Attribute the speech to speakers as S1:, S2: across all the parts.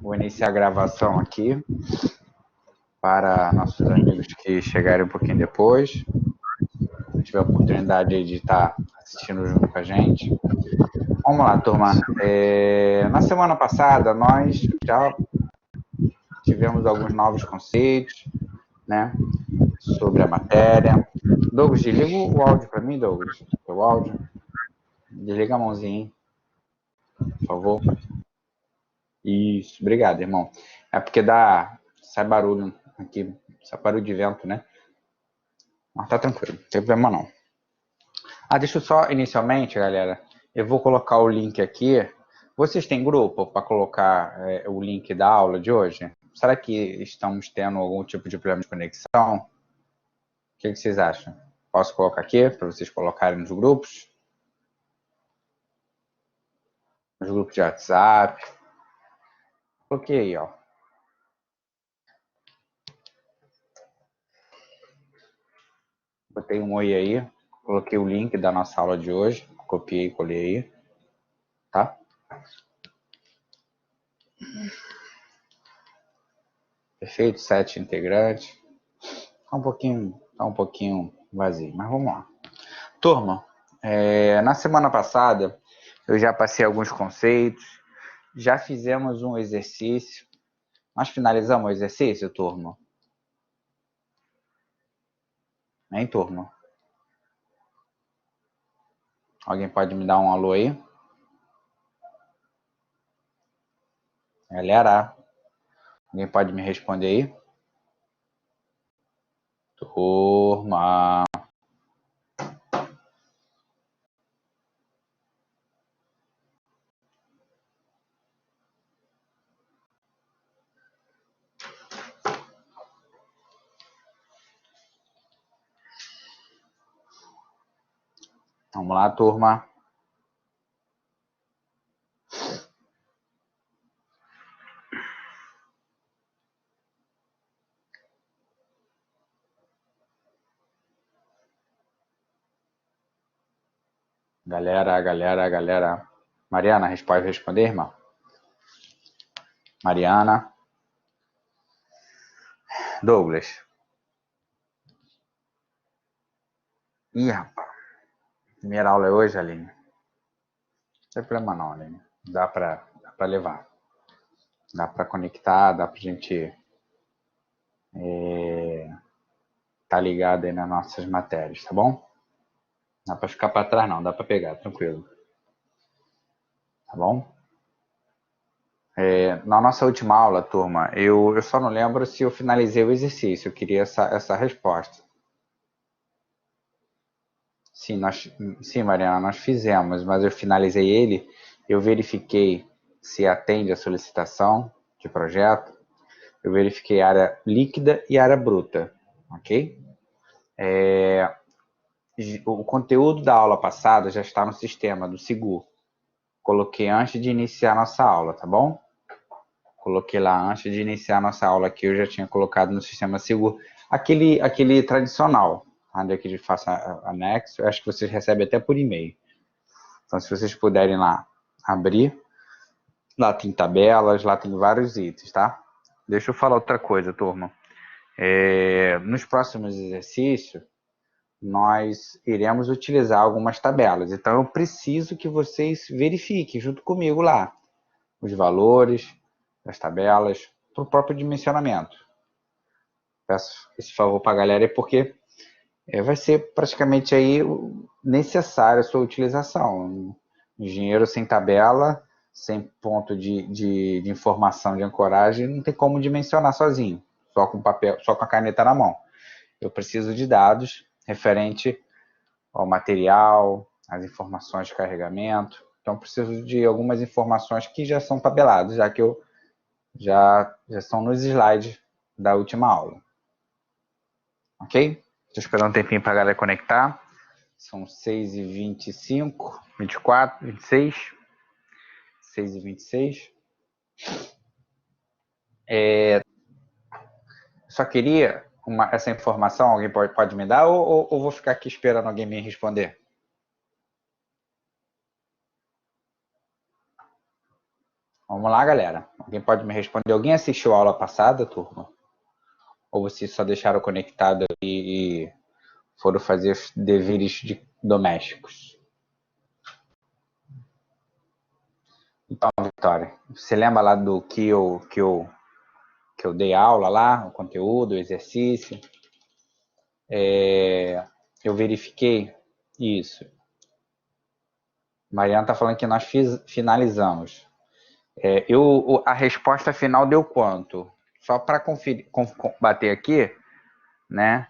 S1: Vou iniciar a gravação aqui para nossos amigos que chegarem um pouquinho depois. Se tiver a oportunidade de estar assistindo junto com a gente. Vamos lá, turma. Na semana passada, nós já tivemos alguns novos conceitos, né, sobre a matéria. Douglas, desliga o áudio para mim, Douglas. O áudio. Desliga a mãozinha, hein? Por favor. Isso, obrigado, irmão. É porque sai barulho aqui, sai barulho de vento, né? Mas tá tranquilo, não tem problema não. Deixa eu só, inicialmente, galera, eu vou colocar o link aqui. Vocês têm grupo para colocar o link da aula de hoje? Será que estamos tendo algum tipo de problema de conexão? O que vocês acham? Posso colocar aqui para vocês colocarem nos grupos? Nos grupos de WhatsApp. Coloquei aí, ó. Botei um oi aí. Coloquei o link da nossa aula de hoje. Copiei e colei aí. Tá? Perfeito, 7 integrantes. Tá um pouquinho vazio, mas vamos lá. Turma, na semana passada eu já passei alguns conceitos, já fizemos um exercício. Nós finalizamos o exercício, turma? Hein, turma? Alguém pode me dar um alô aí? Galera, alguém pode me responder aí? Turma. Vamos lá, turma. Galera. Mariana, pode responder, irmã? Mariana. Douglas. Ih, rapaz. Primeira aula é hoje, Aline? Não tem problema não, Aline. Dá pra levar. Dá pra conectar, dá pra gente tá ligado aí nas nossas matérias, tá bom? Não dá pra ficar pra trás não, dá pra pegar, tranquilo. Tá bom? Na nossa última aula, turma, eu só não lembro se eu finalizei o exercício, eu queria essa resposta. Sim, Mariana, nós fizemos, mas eu finalizei ele, eu verifiquei se atende a solicitação de projeto, eu verifiquei área líquida e área bruta, ok? O conteúdo da aula passada já está no sistema do Sigur. Coloquei antes de iniciar a nossa aula, tá bom? Coloquei lá antes de iniciar a nossa aula aqui, eu já tinha colocado no sistema Sigur. Aquele tradicional, onde é que a gente faça anexo, eu acho que vocês recebem até por e-mail. Então, se vocês puderem lá abrir, lá tem tabelas, lá tem vários itens, tá? Deixa eu falar outra coisa, turma. Nos próximos exercícios, nós iremos utilizar algumas tabelas. Então, eu preciso que vocês verifiquem junto comigo lá os valores das tabelas para o próprio dimensionamento. Peço esse favor para a galera porque vai ser praticamente aí necessária a sua utilização. Engenheiro sem tabela, sem ponto de informação de ancoragem, não tem como dimensionar sozinho, só com papel, só com a caneta na mão. Eu preciso de dados referente ao material, as informações de carregamento. Então, preciso de algumas informações que já são tabeladas, já que eu já são nos slides da última aula. Ok? Estou esperando um tempinho para a galera conectar. São 6h25, 24, 26. 6h26. Só queria essa informação, alguém pode me dar ou vou ficar aqui esperando alguém me responder? Vamos lá, galera. Alguém pode me responder? Alguém assistiu a aula passada, turma? Ou vocês só deixaram conectado e foram fazer os deveres domésticos? Então, Vitória, você lembra lá do que eu dei aula lá, o conteúdo, o exercício? Eu verifiquei isso. Mariana está falando que nós finalizamos. A resposta final deu quanto? Só para bater aqui, né?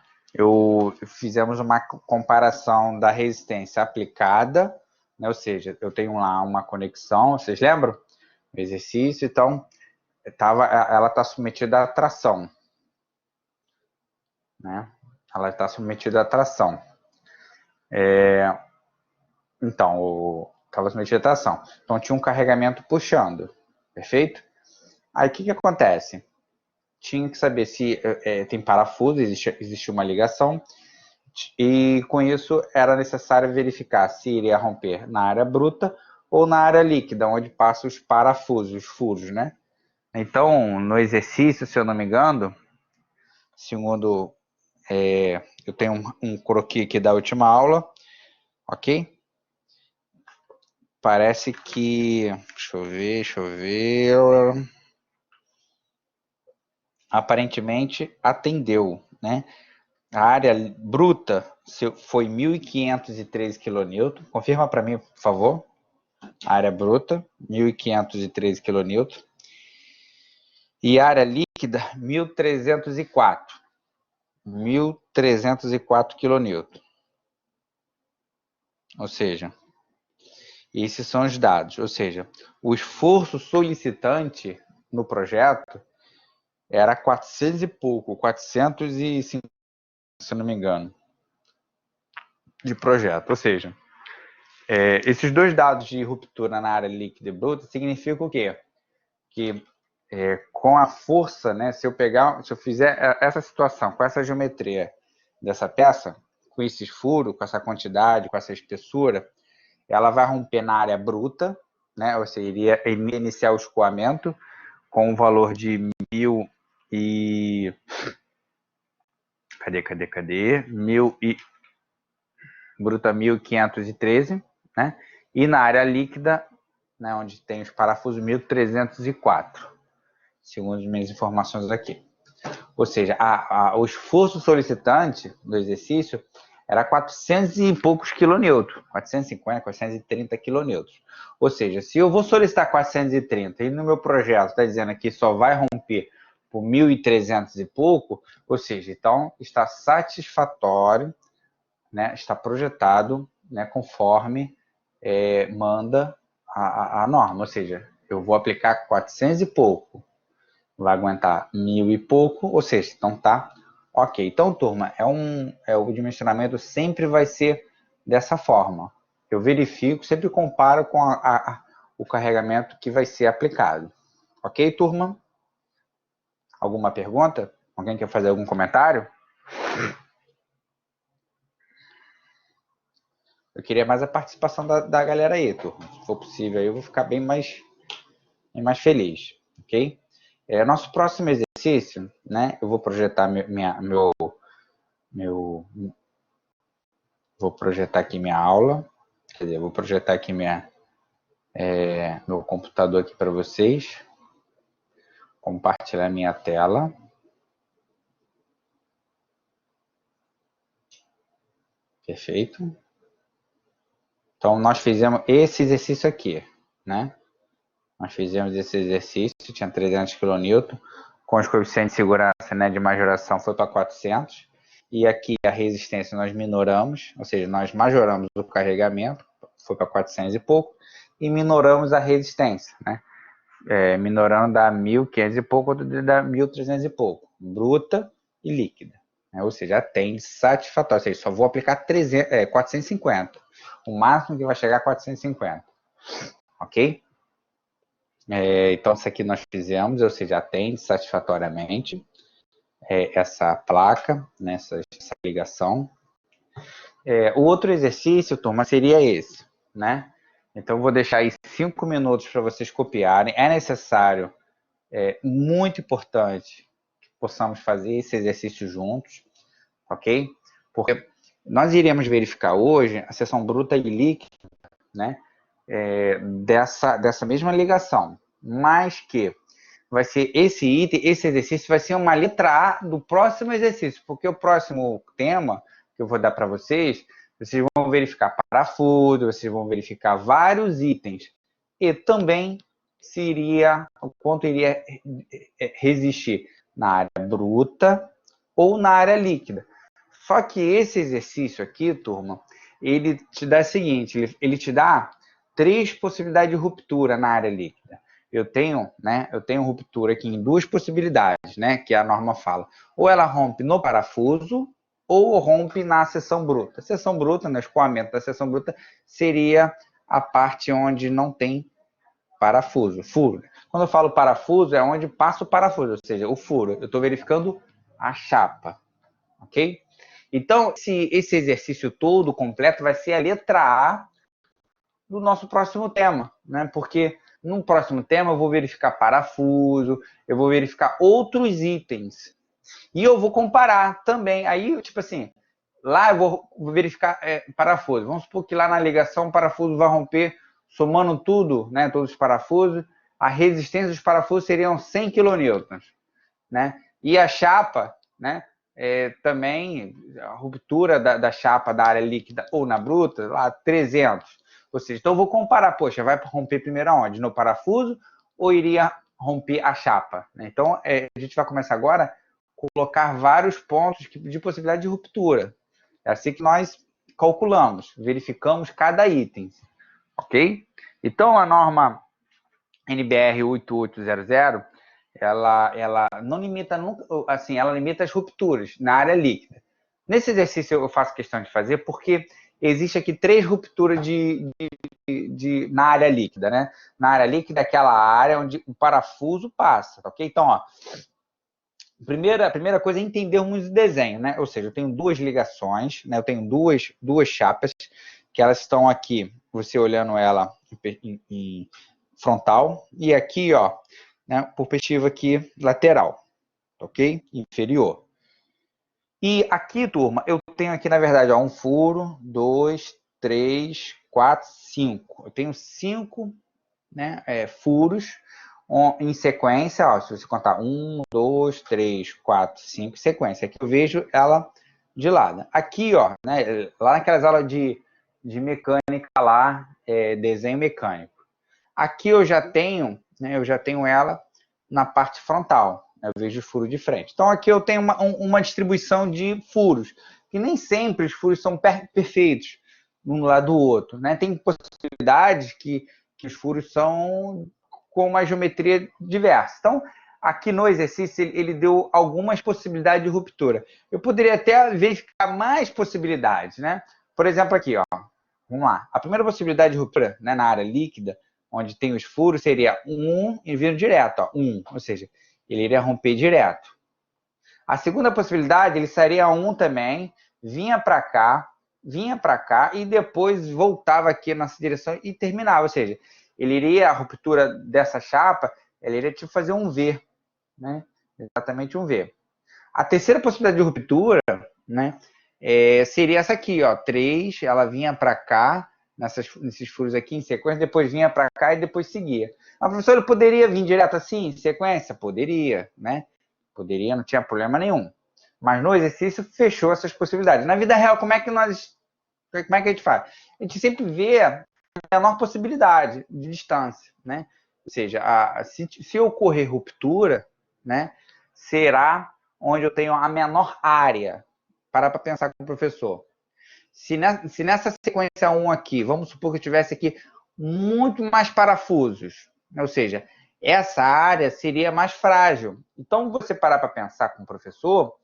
S1: Fizemos uma comparação da resistência aplicada, né? Ou seja, eu tenho lá uma conexão, vocês lembram? O exercício, então ela está submetida à tração, né? Ela está submetida à tração. Então, estava submetida à tração. Então tinha um carregamento puxando, perfeito? Aí o que acontece? Tinha que saber se tem parafuso, existe uma ligação, e com isso era necessário verificar se iria romper na área bruta ou na área líquida, onde passam os parafusos, os furos, né? Então, no exercício, se eu não me engano, segundo eu tenho um croquis aqui da última aula, ok? Parece que, deixa eu ver, aparentemente atendeu, né? A área bruta foi 1.513 kN. Confirma para mim, por favor. A área bruta, 1.513 kN. E a área líquida, 1.304. 1.304 kN. Ou seja, esses são os dados. Ou seja, o esforço solicitante no projeto era 400 e pouco, 450, se não me engano, de projeto. Ou seja, esses dois dados de ruptura na área líquida e bruta significam o quê? Que com a força, né, se eu fizer essa situação, com essa geometria dessa peça, com esses furos, com essa quantidade, com essa espessura, ela vai romper na área bruta, né, ou seja, iria iniciar o escoamento com um valor de 1.000 e... Cadê? 1.000 e... Bruta 1.513, né? E na área líquida, né, onde tem os parafusos, 1.304, segundo as minhas informações aqui. Ou seja, o esforço solicitante do exercício era 400 e poucos quilonewtons, 450, 430 quilonewtons. Ou seja, se eu vou solicitar 430 e no meu projeto está dizendo que só vai romper por 1.300 e pouco, ou seja, então está satisfatório, né, está projetado, né, conforme manda a norma. Ou seja, eu vou aplicar 400 e pouco, vai aguentar 1.000 e pouco, ou seja, então tá ok. Então, turma, o dimensionamento sempre vai ser dessa forma. Eu verifico, sempre comparo com o carregamento que vai ser aplicado. Ok, turma? Alguma pergunta? Alguém quer fazer algum comentário? Eu queria mais a participação da galera aí, turma. Se for possível, aí eu vou ficar bem mais feliz, ok? Nosso próximo exercício, né? Eu vou projetar vou projetar aqui minha aula, quer dizer, vou projetar aqui meu computador aqui para vocês, compartilhar minha tela. Perfeito. Então, nós fizemos esse exercício aqui, né? Nós fizemos esse exercício, tinha 300 kN, com os coeficientes de segurança, né, de majoração foi para 400. E aqui a resistência nós minoramos, ou seja, nós majoramos o carregamento, foi para 400 e pouco, e minoramos a resistência, né? Minorando da 1.500 e pouco, da 1.300 e pouco, bruta e líquida. Né? Ou seja, atende satisfatório, ou seja, só vou aplicar 450. O máximo que vai chegar a 450. Ok? Então, isso aqui nós fizemos, ou seja, atende satisfatoriamente essa placa, né, essa ligação. O outro exercício, turma, seria esse, né? Então, eu vou deixar aí 5 minutos para vocês copiarem. É necessário, muito importante, que possamos fazer esse exercício juntos, ok? Porque nós iremos verificar hoje a seção bruta e líquida, né? Dessa mesma ligação, mas que vai ser esse item, esse exercício vai ser uma letra A do próximo exercício, porque o próximo tema que eu vou dar para vocês vão verificar parafuso, vocês vão verificar vários itens e também o quanto iria resistir na área bruta ou na área líquida. Só que esse exercício aqui, turma, ele te dá o seguinte, ele te dá 3 possibilidades de ruptura na área líquida. Eu tenho ruptura aqui em 2 possibilidades, né, que a norma fala. Ou ela rompe no parafuso, ou rompe na seção bruta. A seção bruta, no escoamento da seção bruta, seria a parte onde não tem parafuso, furo. Quando eu falo parafuso, é onde passa o parafuso, ou seja, o furo. Eu estou verificando a chapa, ok? Então, esse exercício todo completo vai ser a letra A do nosso próximo tema, né? Porque no próximo tema eu vou verificar parafuso, eu vou verificar outros itens. E eu vou comparar também. Aí, tipo assim, lá eu vou verificar parafuso. Vamos supor que lá na ligação o parafuso vai romper, somando tudo, né? Todos os parafusos, a resistência dos parafusos seriam 100 kN, né? E a chapa, né? Também a ruptura da chapa da área líquida ou na bruta, lá 300. Ou seja, então eu vou comparar, poxa, vai romper primeiro aonde? No parafuso ou iria romper a chapa? Então, a gente vai começar agora a colocar vários pontos de possibilidade de ruptura. É assim que nós calculamos, verificamos cada item, ok? Então, a norma NBR 8800, ela não limita, assim, ela limita as rupturas na área líquida. Nesse exercício eu faço questão de fazer porque existe aqui 3 rupturas na área líquida, né? Na área líquida é aquela área onde o parafuso passa, ok? Então, ó, a primeira coisa é entendermos o desenho, né? Ou seja, eu tenho 2 ligações, né? Eu tenho duas chapas, que elas estão aqui, você olhando ela em frontal, e aqui, ó, né, perspectiva aqui lateral, ok? Inferior. E aqui, turma, eu tenho aqui, na verdade, ó, um furo, 2, 3, 4, 5. Eu tenho 5, né, furos em sequência, ó, se você contar 1, 2, 3, 4, 5, sequência. Aqui eu vejo ela de lado. Aqui, ó, né, lá naquelas aulas de mecânica lá, desenho mecânico. Aqui eu já tenho, né, ela na parte frontal. Eu vejo o furo de frente. Então aqui eu tenho uma distribuição de furos, que nem sempre os furos são perfeitos um do lado do outro, né? Tem possibilidades que os furos são com uma geometria diversa. Então, aqui no exercício, ele deu algumas possibilidades de ruptura. Eu poderia até verificar mais possibilidades, né? Por exemplo, aqui, ó. Vamos lá. A primeira possibilidade de ruptura, né, na área líquida, onde tem os furos, seria 1 e vindo direto, ó, 1. Ou seja, ele iria romper direto. A segunda possibilidade, ele seria 1 também, vinha para cá e depois voltava aqui nessa direção e terminava. Ou seja, ele iria, a ruptura dessa chapa, ele iria tipo fazer um V, né? Exatamente um V. A terceira possibilidade de ruptura, né, seria essa aqui, ó, 3, ela vinha para cá, nesses furos aqui em sequência, depois vinha para cá e depois seguia. A professora poderia vir direto assim, em sequência? Poderia, né? Poderia, não tinha problema nenhum. Mas no exercício fechou essas possibilidades. Na vida real, como é que a gente faz? A gente sempre vê a menor possibilidade de distância, né? Ou seja, se ocorrer ruptura, né, será onde eu tenho a menor área. Para pensar com o professor. Se nessa sequência 1 aqui, vamos supor que eu tivesse aqui muito mais parafusos, ou seja, essa área seria mais frágil. Então, você parar para pensar com o professor,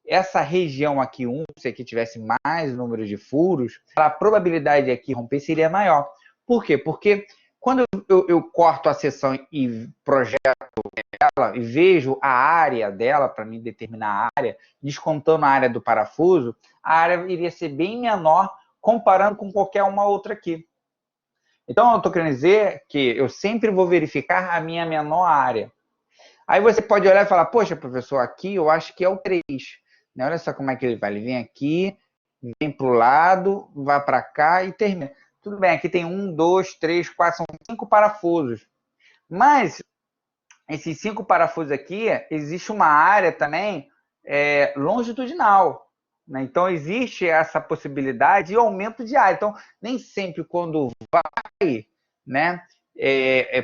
S1: essa região aqui 1, se aqui tivesse mais número de furos, a probabilidade de aqui romper seria maior. Por quê? Porque quando eu corto a seção e projeto ela e vejo a área dela para me determinar a área, descontando a área do parafuso, a área iria ser bem menor comparando com qualquer uma outra aqui. Então, eu estou querendo dizer que eu sempre vou verificar a minha menor área. Aí você pode olhar e falar, poxa, professor, aqui eu acho que é o 3. Né? Olha só como é que ele vai. Ele vem aqui, vem para o lado, vai para cá e termina. Tudo bem, aqui tem 1, 2, 3, 4, são 5 parafusos. Mas esses 5 parafusos aqui, existe uma área também longitudinal. Né? Então, existe essa possibilidade de aumento de área. Então, nem sempre quando vai, né,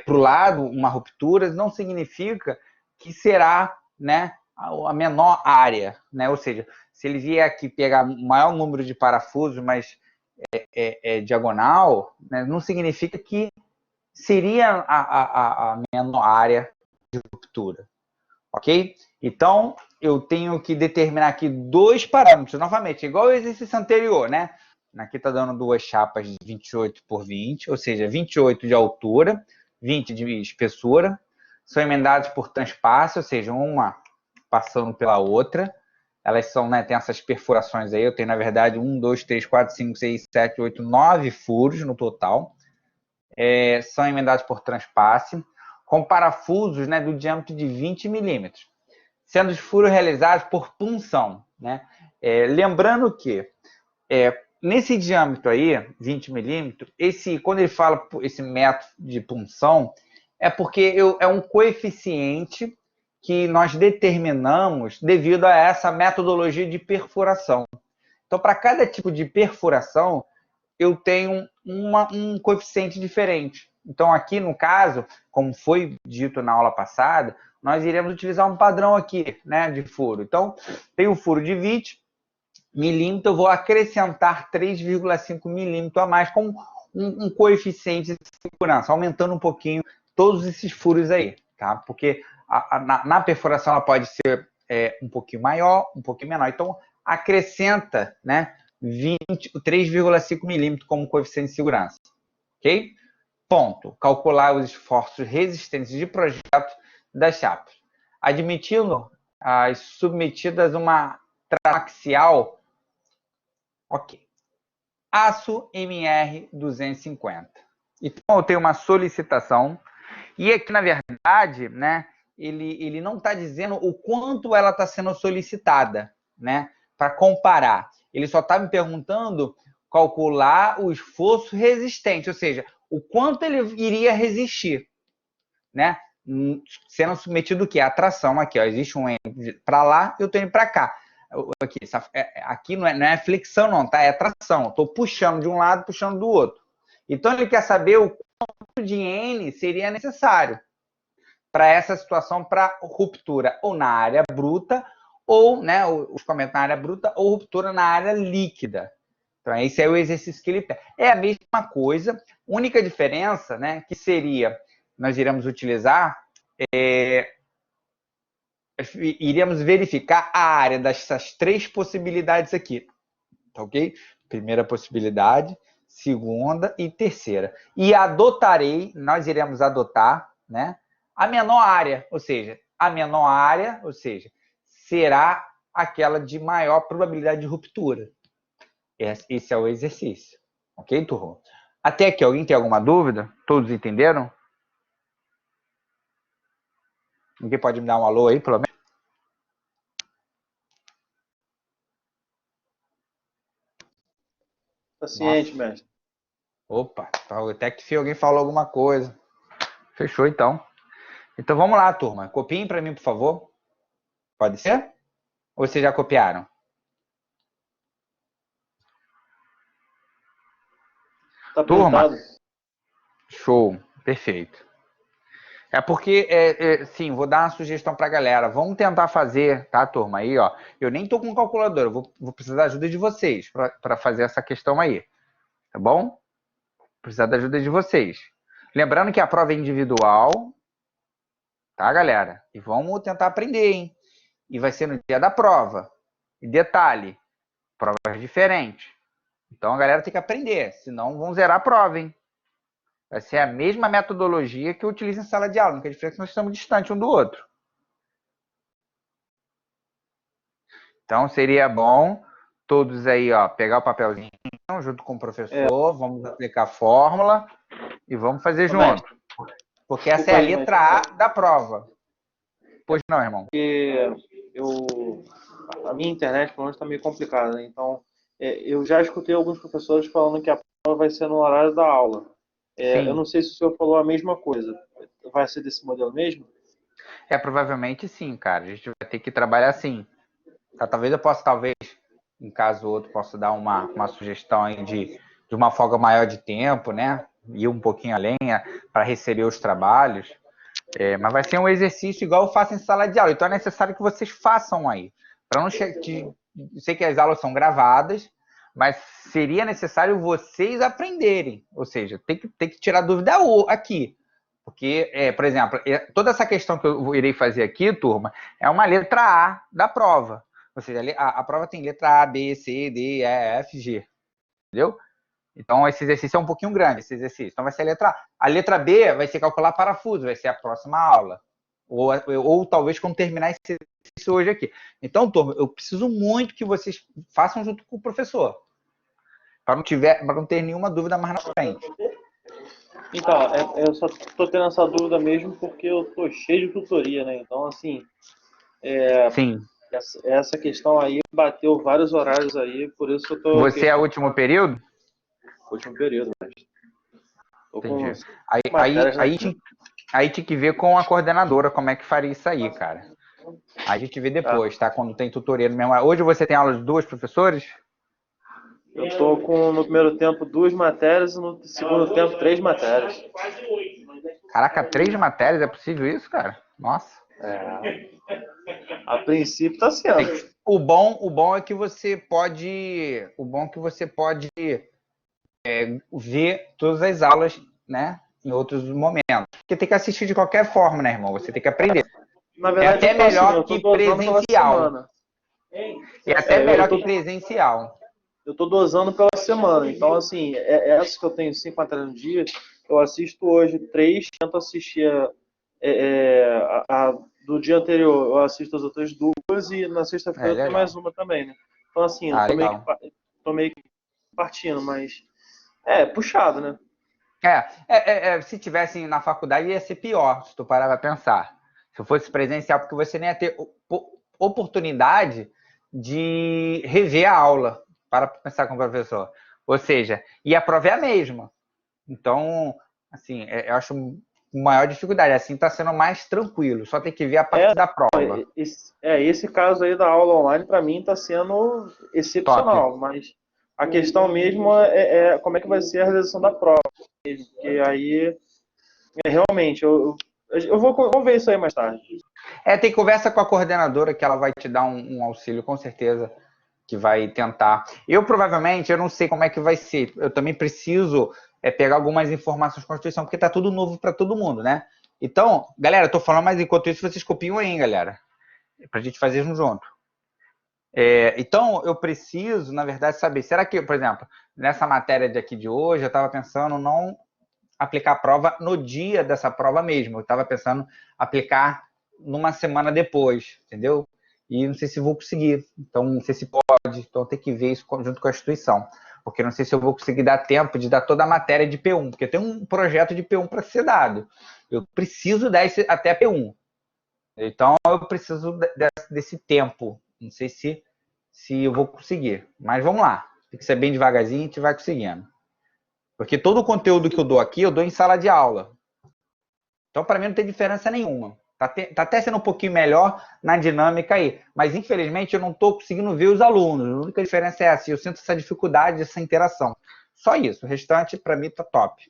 S1: para o lado uma ruptura, não significa que será, né, a menor área. Né? Ou seja, se ele vier aqui pegar o maior número de parafusos, mas diagonal, né, não significa que seria a menor área de ruptura, ok? Então, eu tenho que determinar aqui 2 parâmetros, novamente, igual o exercício anterior, né? Aqui está dando 2 chapas de 28 por 20, ou seja, 28 de altura, 20 de espessura, são emendados por transpasse, ou seja, uma passando pela outra. Elas são, né, tem essas perfurações aí, eu tenho, na verdade, 1, 2, 3, 4, 5, 6, 7, 8, 9 furos no total. São emendados por transpasse, com parafusos, né, do diâmetro de 20 milímetros, sendo os furos realizados por punção. Né? Lembrando que nesse diâmetro aí, 20 milímetros, quando ele fala esse método de punção, é porque é um coeficiente que nós determinamos devido a essa metodologia de perfuração. Então, para cada tipo de perfuração, eu tenho um coeficiente diferente. Então, aqui no caso, como foi dito na aula passada, nós iremos utilizar um padrão aqui, né, de furo. Então, tem o furo de 20 milímetros, eu vou acrescentar 3,5 milímetros a mais como um coeficiente de segurança, aumentando um pouquinho todos esses furos aí, tá? Porque na perfuração ela pode ser um pouquinho maior, um pouquinho menor. Então, acrescenta, né, 3,5 milímetros como coeficiente de segurança. Ok? Ponto. Calcular os esforços resistentes de projeto das chapas. Admitindo as submetidas a uma tração axial, ok. Aço MR 250. Então, eu tenho uma solicitação. E aqui, na verdade, né, ele não está dizendo o quanto ela está sendo solicitada, né, para comparar. Ele só está me perguntando calcular o esforço resistente, ou seja, o quanto ele iria resistir, né, sendo submetido o quê? A tração aqui, ó, existe um N para lá e eu estou indo para cá. Aqui não é flexão não, tá? É tração. Estou puxando de um lado, puxando do outro. Então ele quer saber o quanto de N seria necessário para essa situação, para ruptura ou na área bruta, ou, né, os comentários na área bruta, ou ruptura na área líquida. Então, esse é o exercício que ele pede. É a mesma coisa, única diferença, né, que seria, nós iremos utilizar, iríamos verificar a área dessas 3 possibilidades aqui, tá ok? Primeira possibilidade, segunda e terceira. E nós iremos adotar, né, a menor área, ou seja, será aquela de maior probabilidade de ruptura. Esse é o exercício. Ok, turma? Até aqui, alguém tem alguma dúvida? Todos entenderam? Alguém pode me dar um alô aí, pelo menos?
S2: Paciente, mestre.
S1: Opa, até que alguém falou alguma coisa. Fechou, então. Então, vamos lá, turma. Copiem para mim, por favor. Pode ser? Ou vocês já copiaram?
S2: Tá
S1: Turma,
S2: printado.
S1: show. Perfeito. É porque, sim, vou dar uma sugestão para a galera. Vamos tentar fazer, tá, turma? Aí, ó. Eu nem tô com calculadora. Vou precisar da ajuda de vocês para fazer essa questão aí. Tá bom? Precisar da ajuda de vocês. Lembrando que a prova é individual, tá, galera? E vamos tentar aprender, hein? E vai ser no dia da prova. E detalhe, prova diferente. Então a galera tem que aprender, senão vão zerar a prova, hein? Vai ser a mesma metodologia que eu utilizo em sala de aula, porque a diferença é que nós estamos distantes um do outro. Então seria bom todos aí, ó, pegar o papelzinho junto com o professor, vamos aplicar a fórmula e vamos fazer
S2: Ô,
S1: junto.
S2: mestre,
S1: Porque essa
S2: desculpa
S1: é a
S2: aí,
S1: letra A da prova. Pois não, irmão.
S2: porque a minha internet, pelo menos, está meio complicada, né? Então, eu já escutei alguns professores falando que a prova vai ser no horário da aula. Eu
S1: Sim.
S2: não sei se o senhor falou a mesma coisa. Vai ser desse modelo mesmo?
S1: Provavelmente sim, cara. A gente vai ter que trabalhar assim. Tá? Talvez eu possa, em caso outro, possa dar uma sugestão aí de uma folga maior de tempo, né? Ir um pouquinho além para receber os trabalhos. Mas vai ser um exercício igual eu faço em sala de aula. Então é necessário que vocês façam aí. Para não sei que as aulas são gravadas, mas seria necessário vocês aprenderem. Ou seja, tem que tirar dúvida aqui. Porque, por exemplo, toda essa questão que eu irei fazer aqui, turma, é uma letra A da prova. Ou seja, a prova tem letra A, B, C, D, E, F, G. Entendeu? Então, esse exercício é um pouquinho grande, esse exercício. Então, vai ser a letra A. A letra B vai ser calcular parafuso, vai ser a próxima aula. Ou talvez quando terminar esse exercício hoje aqui. Então, turma, eu preciso muito que vocês façam junto com o professor. Para não ter nenhuma dúvida mais na frente.
S2: Então, eu só estou tendo essa dúvida mesmo porque eu tô cheio de tutoria, né? Então, assim,
S1: Sim.
S2: essa questão aí bateu vários horários aí, por isso que eu tô
S1: Você é o
S2: questionando
S1: último período?
S2: o último período, mas tô com
S1: Entendi. Aí, aí,
S2: matérias na
S1: aí,
S2: quinta.
S1: tinha, aí tinha que ver com a coordenadora como é que faria isso aí, cara. Aí a gente vê
S2: Tá?
S1: depois, tá? Quando tem tutoria no mesmo. Hoje você tem aula de duas professores?
S2: Eu tô com, no primeiro tempo, duas matérias e no segundo tempo, três matérias.
S1: Caraca, 3 matérias, é possível isso, cara? Nossa.
S2: A princípio tá sendo.
S1: O bom é que você pode. O bom é que você pode ver todas as aulas, né? Em outros momentos. Porque tem que assistir de qualquer forma, né, irmão? Você tem que aprender.
S2: Na
S1: É
S2: verdade,
S1: até
S2: eu tô assim,
S1: melhor
S2: eu tô
S1: que
S2: dosando pela
S1: presencial.
S2: semana.
S1: É até
S2: Eu
S1: melhor
S2: tô,
S1: que presencial.
S2: eu tô dosando pela semana. Então, assim, essas que eu tenho 5 matérias no dia, eu assisto hoje três, tento assistir do dia anterior, eu assisto as outras duas e na sexta-feira eu tenho mais
S1: Legal.
S2: uma também, né? Então, assim, eu
S1: Ah, legal.
S2: tô meio que partindo, mas puxado, né?
S1: Se tivesse na faculdade ia ser pior, se tu parar pra pensar. Se eu fosse presencial, porque você nem ia ter oportunidade de rever a aula para pensar com o professor. Ou seja, e a prova é a mesma. Então, assim, eu acho maior dificuldade. Assim está sendo mais tranquilo. Só tem que ver a
S2: É,
S1: parte da prova.
S2: esse caso aí da aula online, para mim, está sendo
S1: Top.
S2: excepcional, mas a questão mesmo é como é que vai ser a realização da prova mesmo, porque aí, realmente, eu vou ver isso aí mais tarde.
S1: Tem conversa com a coordenadora que ela vai te dar um auxílio, com certeza, que vai tentar. Eu não sei como é que vai ser. Eu também preciso pegar algumas informações da Constituição, porque tá tudo novo para todo mundo, né? Então, galera, eu tô falando, mas enquanto isso, vocês copiam aí, galera. Pra gente fazer junto. Então, eu preciso, na verdade, saber, será que, por exemplo, nessa matéria aqui de hoje, eu estava pensando não aplicar a prova no dia dessa prova mesmo. Eu estava pensando aplicar numa semana depois, entendeu? E não sei se vou conseguir. Então, não sei se pode. Então, tem que ver isso junto com a instituição. Porque não sei se eu vou conseguir dar tempo de dar toda a matéria de P1. Porque tem um projeto de P1 para ser dado. Eu preciso dar até P1. Então, eu preciso desse tempo. Não sei se eu vou conseguir. Mas vamos lá. Tem que ser bem devagarzinho, a gente vai conseguindo. Porque todo o conteúdo que eu dou aqui, eu dou em sala de aula. Então, para mim, não tem diferença nenhuma. Tá até sendo um pouquinho melhor na dinâmica aí. Mas, infelizmente, eu não estou conseguindo ver os alunos. A única diferença é essa. Eu sinto essa dificuldade, essa interação. Só isso. O restante, para mim, tá top.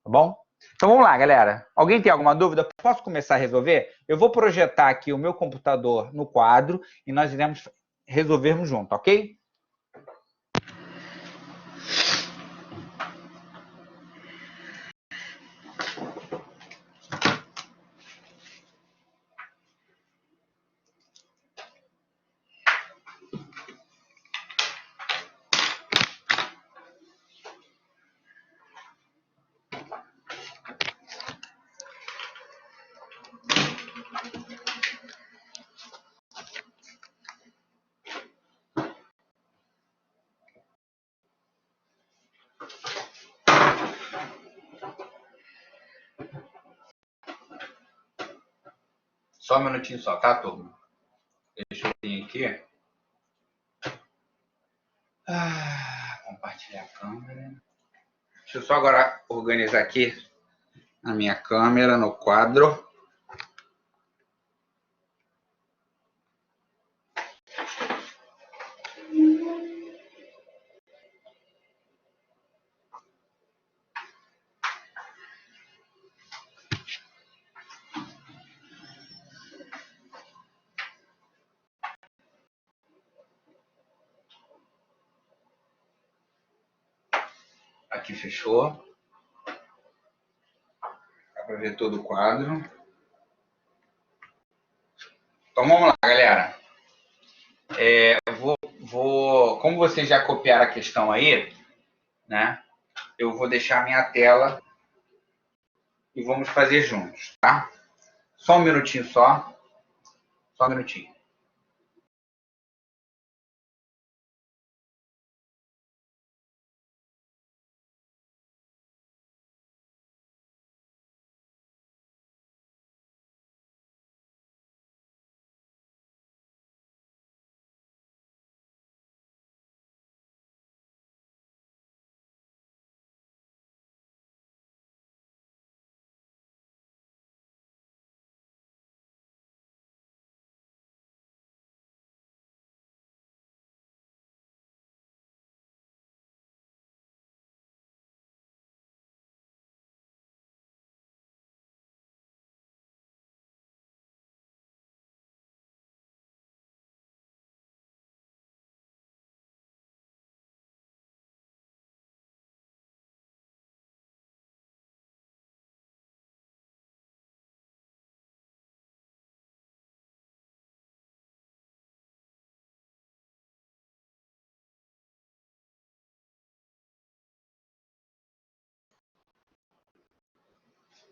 S1: Tá bom? Então, vamos lá, galera. Alguém tem alguma dúvida? Posso começar a resolver? Eu vou projetar aqui o meu computador no quadro e nós iremos resolvermos junto, ok? Só um minutinho só, tá, turma? Deixa eu vir aqui. Compartilhar a câmera. Deixa eu só agora organizar aqui a minha câmera no quadro. Aqui fechou. Dá para ver todo o quadro. Então vamos lá, galera. Como vocês já copiaram a questão aí, né? Eu vou deixar a minha tela e vamos fazer juntos, tá? Só um minutinho só. Só um minutinho.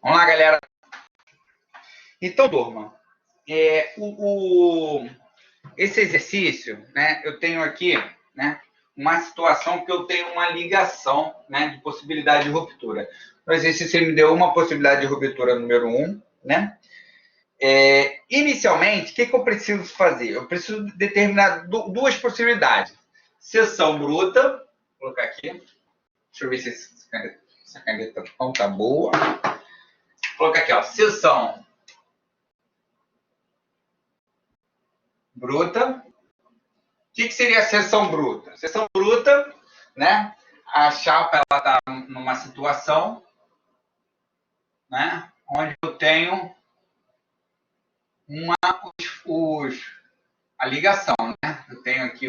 S1: Vamos lá, galera. Então, turma, esse exercício, né, eu tenho aqui, né, uma situação que eu tenho uma ligação, né, de possibilidade de ruptura. No exercício, ele me deu uma possibilidade de ruptura número 1, né? Inicialmente, o que eu preciso fazer? Eu preciso determinar duas possibilidades. Seção bruta, vou colocar aqui. Deixa eu ver se essa caneta não tá boa. Vou colocar aqui, ó, seção bruta. O que seria a seção bruta? Seção bruta, né? A chapa ela está numa situação, né? Onde eu tenho a ligação, né? Eu tenho aqui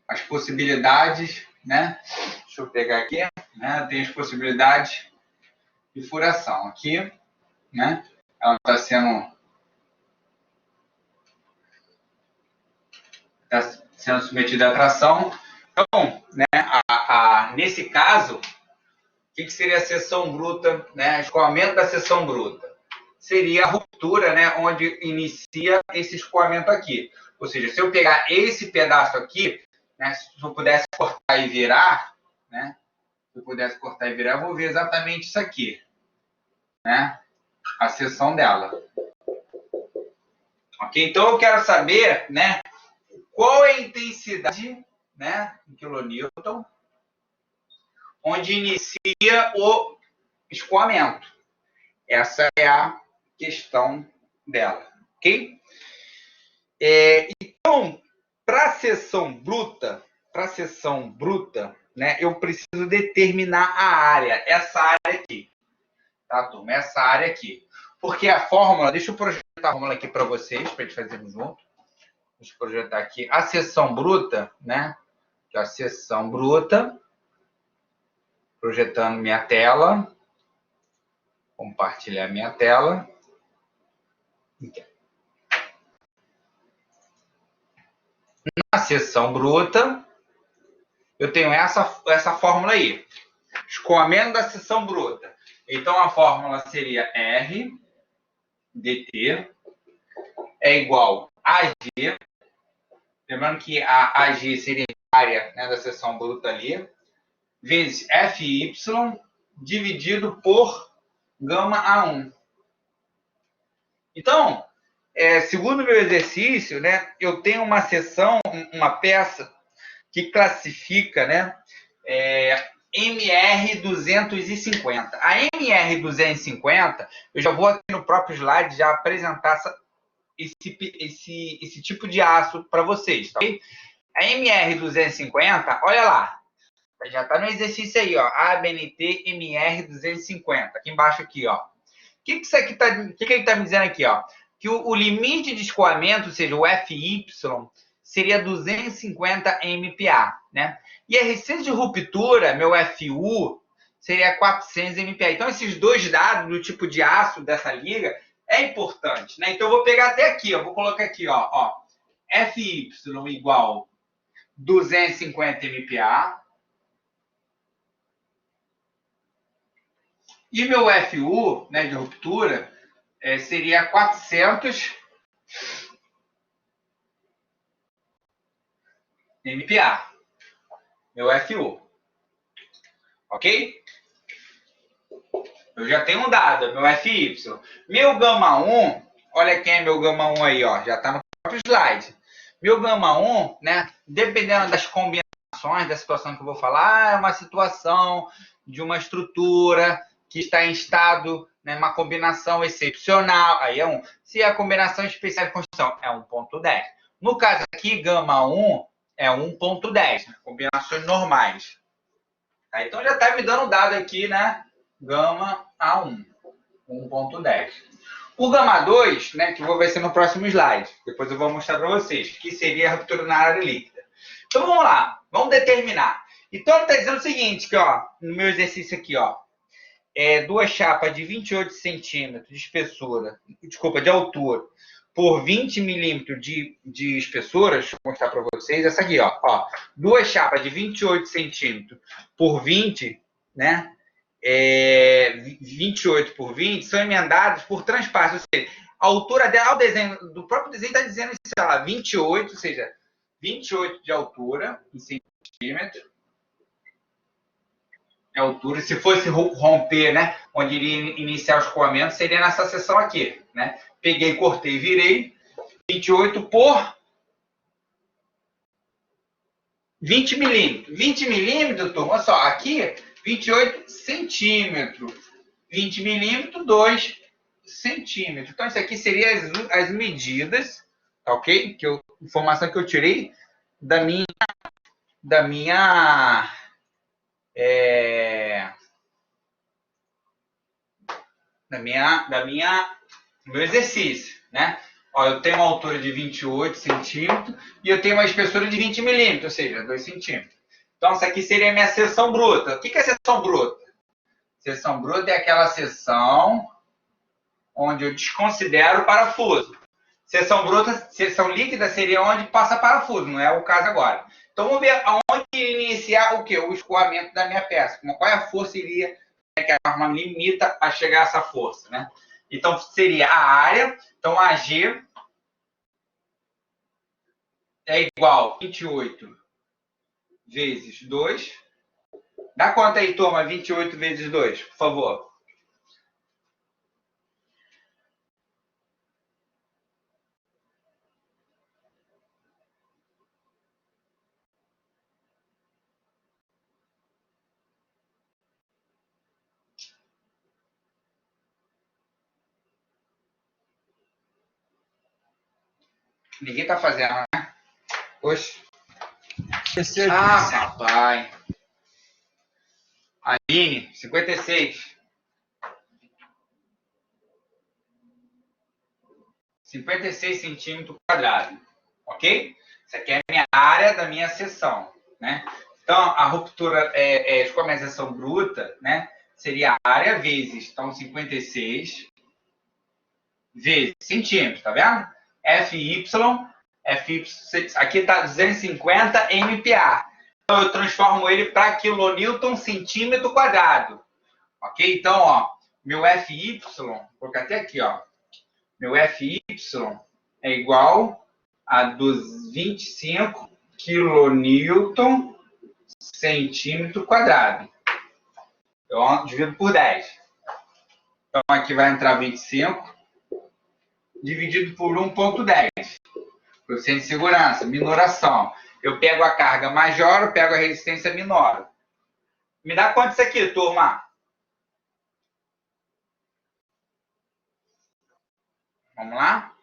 S1: as possibilidades, né? Deixa eu pegar aqui, né? Eu tenho as possibilidades de furação aqui, né? Ela está sendo submetida à tração. Então, né? Nesse caso, o que seria a seção bruta, né? Escoamento da seção bruta seria a ruptura, né? Onde inicia esse escoamento aqui. Ou seja, se eu pegar esse pedaço aqui, né? Se eu pudesse cortar e virar, né? Se eu pudesse cortar e virar, eu vou ver exatamente isso aqui, né? A seção dela. Ok? Então eu quero saber, né? Qual é a intensidade, né? Em quilonewton, onde inicia o escoamento. Essa é a questão dela, ok? Então, para a seção bruta, né, eu preciso determinar a área, essa área aqui, tá, turma? Essa área aqui. Porque a fórmula, deixa eu projetar a fórmula aqui para vocês, para a gente fazermos junto. Deixa eu projetar aqui a seção bruta, né? Que é a seção bruta. Projetando minha tela. Compartilhar minha tela. Na seção bruta, eu tenho essa fórmula aí. Escoamento da seção bruta. Então, a fórmula seria R dt é igual a G. Lembrando que a AG seria a área, né, da seção bruta ali. Vezes FY dividido por gama A1. Então, segundo o meu exercício, né, eu tenho uma seção, uma peça que classifica, né, MR250. A MR250, eu já vou aqui no próprio slide já apresentar esse tipo de aço para vocês, tá? A MR250, olha lá, já está no exercício aí, ó, ABNT MR250, aqui embaixo aqui, ó. O que isso aqui tá, que ele está me dizendo aqui, ó? Que o limite de escoamento, ou seja, o FY, seria 250 MPa, né? E a resistência de ruptura, meu FU, seria 400 MPa. Então, esses dois dados do tipo de aço dessa liga é importante, né? Então, eu vou pegar até aqui, ó, vou colocar aqui, ó, FY igual 250 MPa, e meu FU, né, de ruptura, seria 400 MPa, meu FU. Ok? Eu já tenho um dado, meu FY. Meu gama 1, olha quem é meu gama 1 aí, ó, já está no próprio slide. Meu gama 1, né, dependendo das combinações, da situação que eu vou falar, é uma situação de uma estrutura que está em estado, né, uma combinação excepcional, aí é 1. Se a combinação especial de construção é 1.10. No caso aqui, gama 1 é 1.10, né, combinações normais. Tá? Então já está me dando um dado aqui, né? Gama A1, 1.10. O gama 2, né, que vai ser no próximo slide, depois eu vou mostrar para vocês, que seria a ruptura na área líquida. Então vamos lá, vamos determinar. Então ele está dizendo o seguinte, que, ó, no meu exercício aqui, ó, duas chapas de 28 centímetros de espessura, desculpa, de altura, por 20 milímetros de espessura, deixa eu mostrar para vocês, essa aqui, ó, duas chapas de 28 centímetros por 20, né, 28 por 20, são emendadas por transpasse, ou seja, a altura dela, o desenho, do próprio desenho está dizendo, sei lá, 28, ou seja, 28 de altura em centímetros, altura. Se fosse romper, né, onde iria iniciar o escoamento, seria nessa seção aqui, né? Peguei, cortei, virei, 28 por 20 milímetros. 20 milímetros, turma, olha só, aqui, 28 centímetros. 20 milímetros, 2 centímetros. Então, isso aqui seria as medidas, ok? Informação que eu tirei da minha meu exercício, né? Ó, eu tenho uma altura de 28 centímetros e eu tenho uma espessura de 20 milímetros, ou seja, 2 centímetros. Então, essa aqui seria a minha seção bruta. O que é seção bruta? Seção bruta é aquela seção onde eu desconsidero o parafuso. Seção bruta, seção líquida seria onde passa parafuso, não é o caso agora. Então, vamos ver aonde iniciar o quê? O escoamento da minha peça. Qual é a força iria, né, que a norma limita a chegar a essa força, né? Então, seria a área. Então, AG é igual a 28 vezes 2. Dá conta aí, turma, 28 vezes 2, por favor. Ninguém tá fazendo, né? Oxe. Ah, papai. Aline, 56. 56 centímetros quadrados. Ok? Isso aqui é a minha área da minha seção, né? Então, a ruptura, como é a seção bruta, né? Seria a área vezes, então, 56 vezes centímetros, tá vendo? FY, aqui está 250 MPa. Então, eu transformo ele para quilonewton centímetro quadrado. Ok? Então, ó, meu FY, vou colocar até aqui, ó. Meu FY é igual a 25 quilonewton centímetro quadrado. Eu divido por 10. Então, aqui vai entrar 25 dividido por 1,10. Coeficiente de segurança, minoração. Eu pego a carga maior, eu pego a resistência menor. Me dá quanto isso aqui, turma? Vamos lá?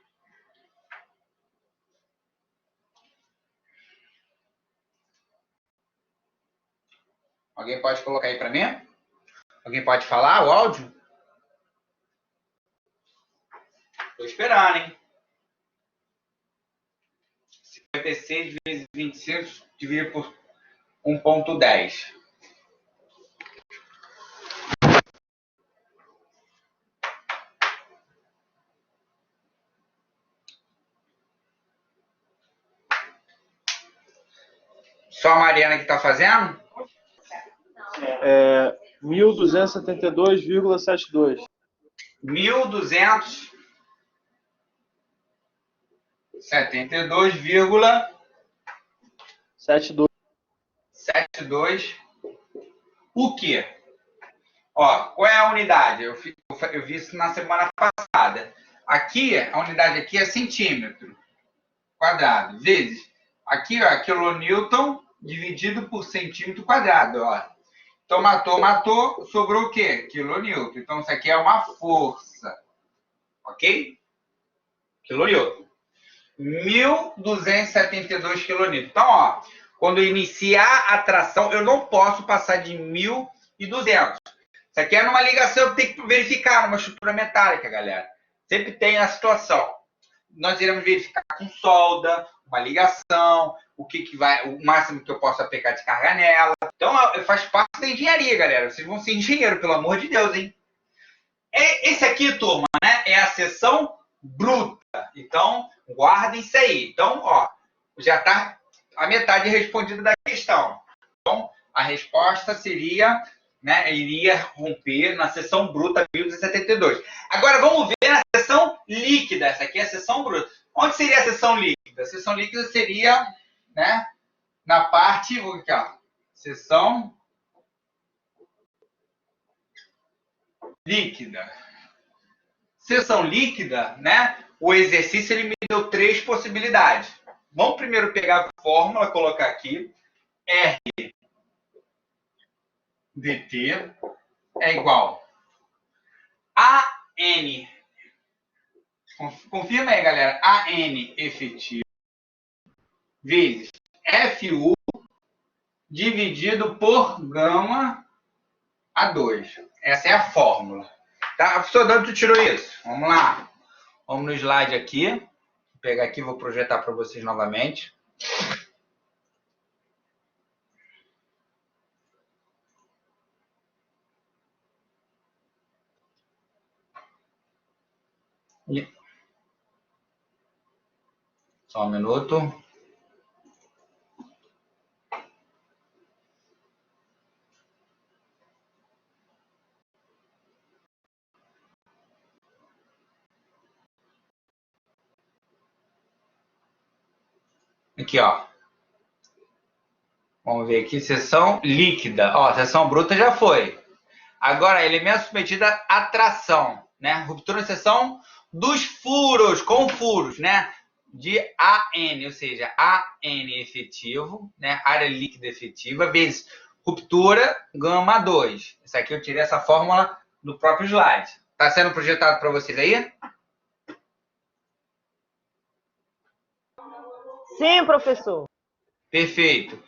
S1: Alguém pode colocar aí para mim? Alguém pode falar o áudio? Estou esperando, hein? 56 vezes 25 dividido por 1,10. Só a Mariana que está fazendo?
S2: 1.272,72.
S1: 1.272,72. O quê? Ó, qual é a unidade? Eu vi isso na semana passada. Aqui, a unidade aqui é centímetro quadrado, vezes. Aqui, ó, quilonewton dividido por centímetro quadrado, ó. Então, matou, sobrou o quê? Quilonewton. Então, isso aqui é uma força. Ok? Quilonewton. 1.272 quilonewton. Então, ó, quando iniciar a tração, eu não posso passar de 1.200. Isso aqui é numa ligação que tem que verificar, numa estrutura metálica, galera. Sempre tem a situação. Nós iremos verificar com solda, uma ligação, o que vai, o máximo que eu posso aplicar de carga nela. Então, faz parte da engenharia, galera. Vocês vão ser engenheiro, pelo amor de Deus, hein? Esse aqui, turma, né, é a seção bruta. Então, guardem isso aí. Então, ó, já está a metade respondida da questão. Então, a resposta seria, né, iria romper na seção bruta 1.272. Agora, vamos ver na seção líquida. Essa aqui é a seção bruta. Onde seria a seção líquida? A seção líquida seria, né, na parte, aqui, ó, seção líquida. Seção líquida, né? O exercício ele me deu 3 possibilidades. Vamos primeiro pegar a fórmula, colocar aqui. R dt é igual a N. Confirma aí, galera. A N efetivo vezes FU dividido por gama A2. Essa é a fórmula. Tá? Professor, de onde tu tirou isso? Vamos lá. Vamos no slide aqui. Vou pegar aqui, vou projetar para vocês novamente. Só um minuto. Aqui, ó. Vamos ver aqui, seção líquida. Ó, seção bruta já foi. Agora, elemento submetido à tração, né? Ruptura na seção dos furos, com furos, né? De AN, ou seja, AN efetivo, né? Área líquida efetiva, vezes ruptura gama 2. Isso aqui eu tirei essa fórmula do próprio slide. Está sendo projetado para vocês aí?
S3: Sim, professor.
S1: Perfeito.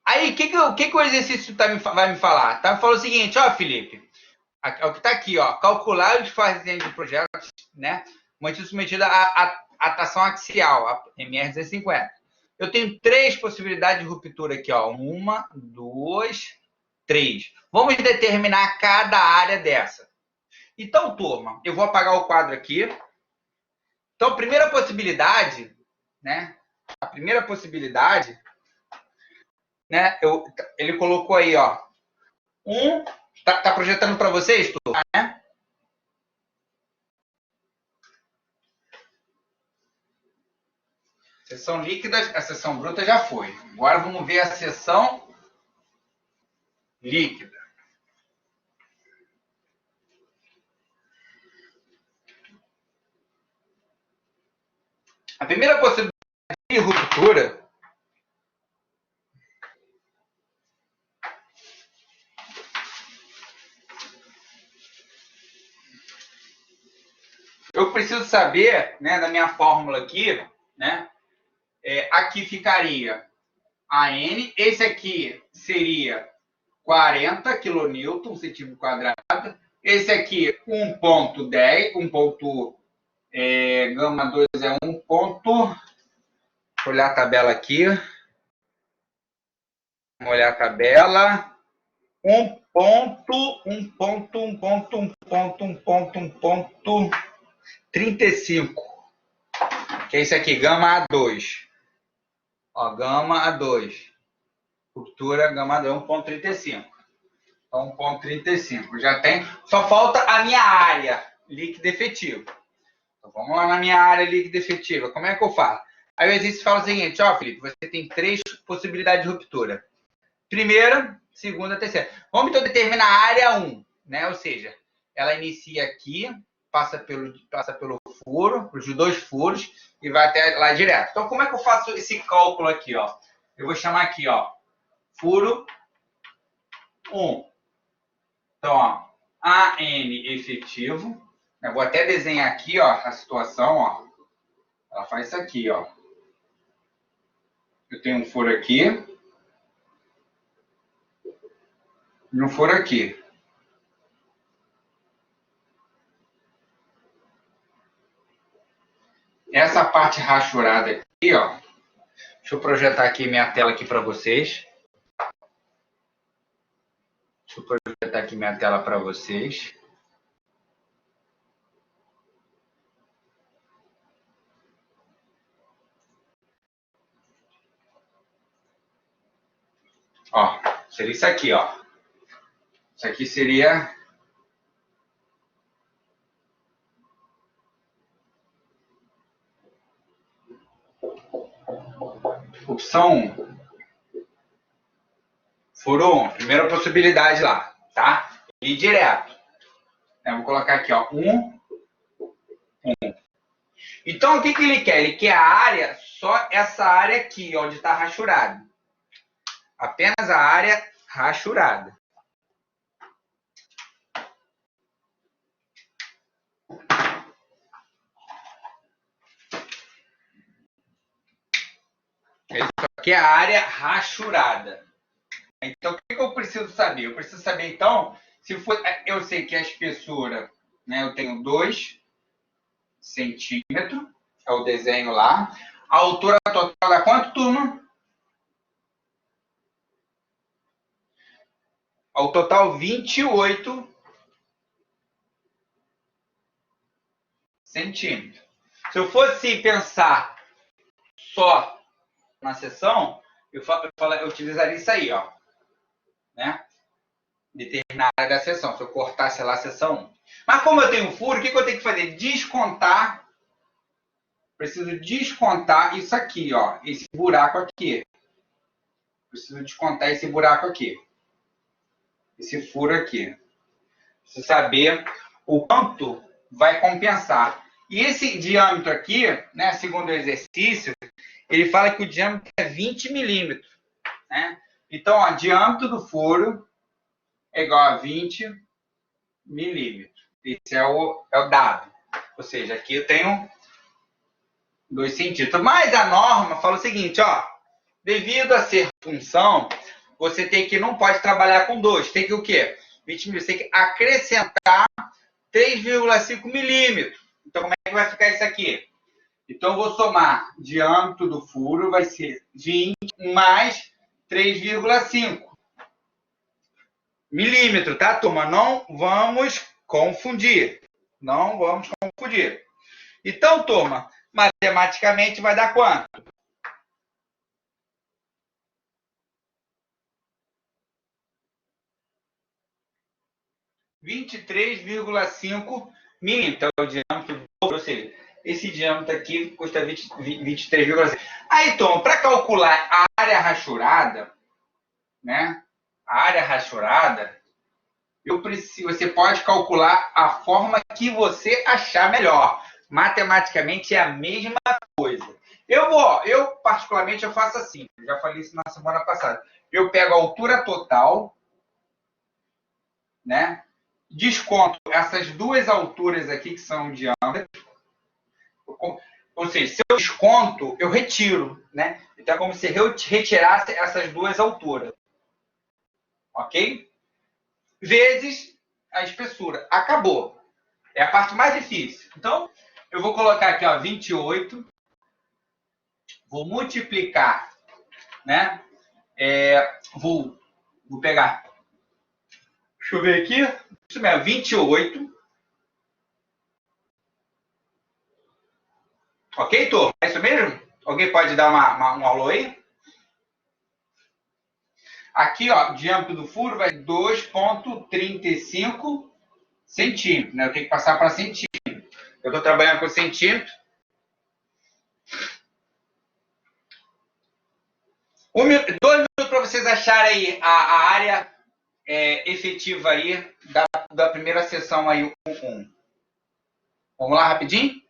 S1: Aí, o que o exercício vai me falar? Tá me falando o seguinte, ó, Felipe. É o que está aqui, ó. Calcular o desfazimento de projetos, né? Mantido submetido à tração axial, a MR250. Eu tenho 3 possibilidades de ruptura aqui, ó. 1, 2, 3. Vamos determinar cada área dessa. Então, turma, eu vou apagar o quadro aqui. Então, a primeira possibilidade, né? A primeira possibilidade, né? Ele colocou aí, ó. Tá projetando para vocês, turma, né? Seção líquida, a seção bruta já foi. Agora vamos ver a seção líquida. A primeira possibilidade de ruptura eu preciso saber, né, da minha fórmula aqui, né, aqui ficaria AN, esse aqui seria 40 kN, centímetro quadrado, esse aqui 1.10, gama 2 é 1. Vou olhar a tabela aqui. Vamos olhar a tabela. 1.35, que é esse aqui, gama A2. Ó, gama A2. Ruptura gama A2, 1.35. Então, 1.35. Já tem. Só falta a minha área líquida efetiva. Então, vamos lá na minha área líquida efetiva. Como é que eu faço? Aí o exercício fala o seguinte, ó, Felipe, você tem 3 possibilidades de ruptura. Primeira, segunda, terceira. Vamos então determinar a área 1, né? Ou seja, ela inicia aqui, passa pelo furo, os 2 furos e vai até lá direto. Então, como é que eu faço esse cálculo aqui, ó? Eu vou chamar aqui, ó, furo 1. Então, ó, AN efetivo. Eu vou até desenhar aqui, ó, a situação, ó. Ela faz isso aqui, ó. Eu tenho um furo aqui. E um furo aqui. Essa parte rachurada aqui, ó. Deixa eu projetar aqui minha tela aqui para vocês. Deixa eu projetar aqui minha tela para vocês. Ó, seria isso aqui, ó. Isso aqui seria opção 1. Furo 1, primeira possibilidade lá, tá? E direto. Eu vou colocar aqui, ó, 1, 1. Então, o que ele quer? Ele quer a área, só essa área aqui, onde está rachurado. Apenas a área rachurada. Ele só quer a área rachurada. Então, o que eu preciso saber? Eu preciso saber, então, se for. Eu sei que a espessura, né, eu tenho 2 centímetros, é o desenho lá. A altura total dá quanto, turma? Ao total, 28 centímetros. Se eu fosse pensar só na seção, eu utilizaria isso aí, ó. Né? Determinar a área da seção. Se eu cortasse lá a seção 1. Mas como eu tenho furo, o que eu tenho que fazer? Descontar. Preciso descontar isso aqui, ó. Esse buraco aqui. Preciso descontar esse buraco aqui. Esse furo aqui. Preciso saber o quanto vai compensar. E esse diâmetro aqui, né, segundo o exercício, ele fala que o diâmetro é 20 milímetros. Né? Então, ó, diâmetro do furo é igual a 20 milímetros. Esse é o dado. Ou seja, aqui eu tenho 2 centímetros. Mas a norma fala o seguinte, ó. Devido a ser função, você não pode trabalhar com 2. Tem que o quê? 20 milímetros. Tem que acrescentar 3,5 milímetros. Então, como é que vai ficar isso aqui? Então, eu vou somar diâmetro do furo, vai ser 20 mais 3,5 milímetros, tá, turma? Não vamos confundir. Não vamos confundir. Então, turma, matematicamente vai dar quanto? 23,5 milímetros. É o diâmetro do, ou seja, esse diâmetro aqui custa 23,5. Aí, turma, para calcular a área rachurada, né? A área rachurada, você pode calcular a forma que você achar melhor. Matematicamente é a mesma coisa. Eu particularmente, eu faço assim. Eu já falei isso na semana passada. Eu pego a altura total, né? Desconto essas duas alturas aqui, que são de diâmetro. Ou seja, se eu desconto, eu retiro, né? Então é como se eu retirasse essas duas alturas. Ok? Vezes a espessura. Acabou. É a parte mais difícil. Então, eu vou colocar aqui, ó, 28. Vou multiplicar, né? Vou pegar. Deixa eu ver aqui. Isso mesmo, 28. Ok, turma? É isso mesmo? Alguém pode dar um alô aí? Aqui, ó, o diâmetro do furo vai 2,35 centímetros, né? Eu tenho que passar para centímetro. Eu estou trabalhando com centímetro. 2 minutos para vocês acharem aí a área efetiva aí da primeira sessão aí, 1. Vamos lá, rapidinho?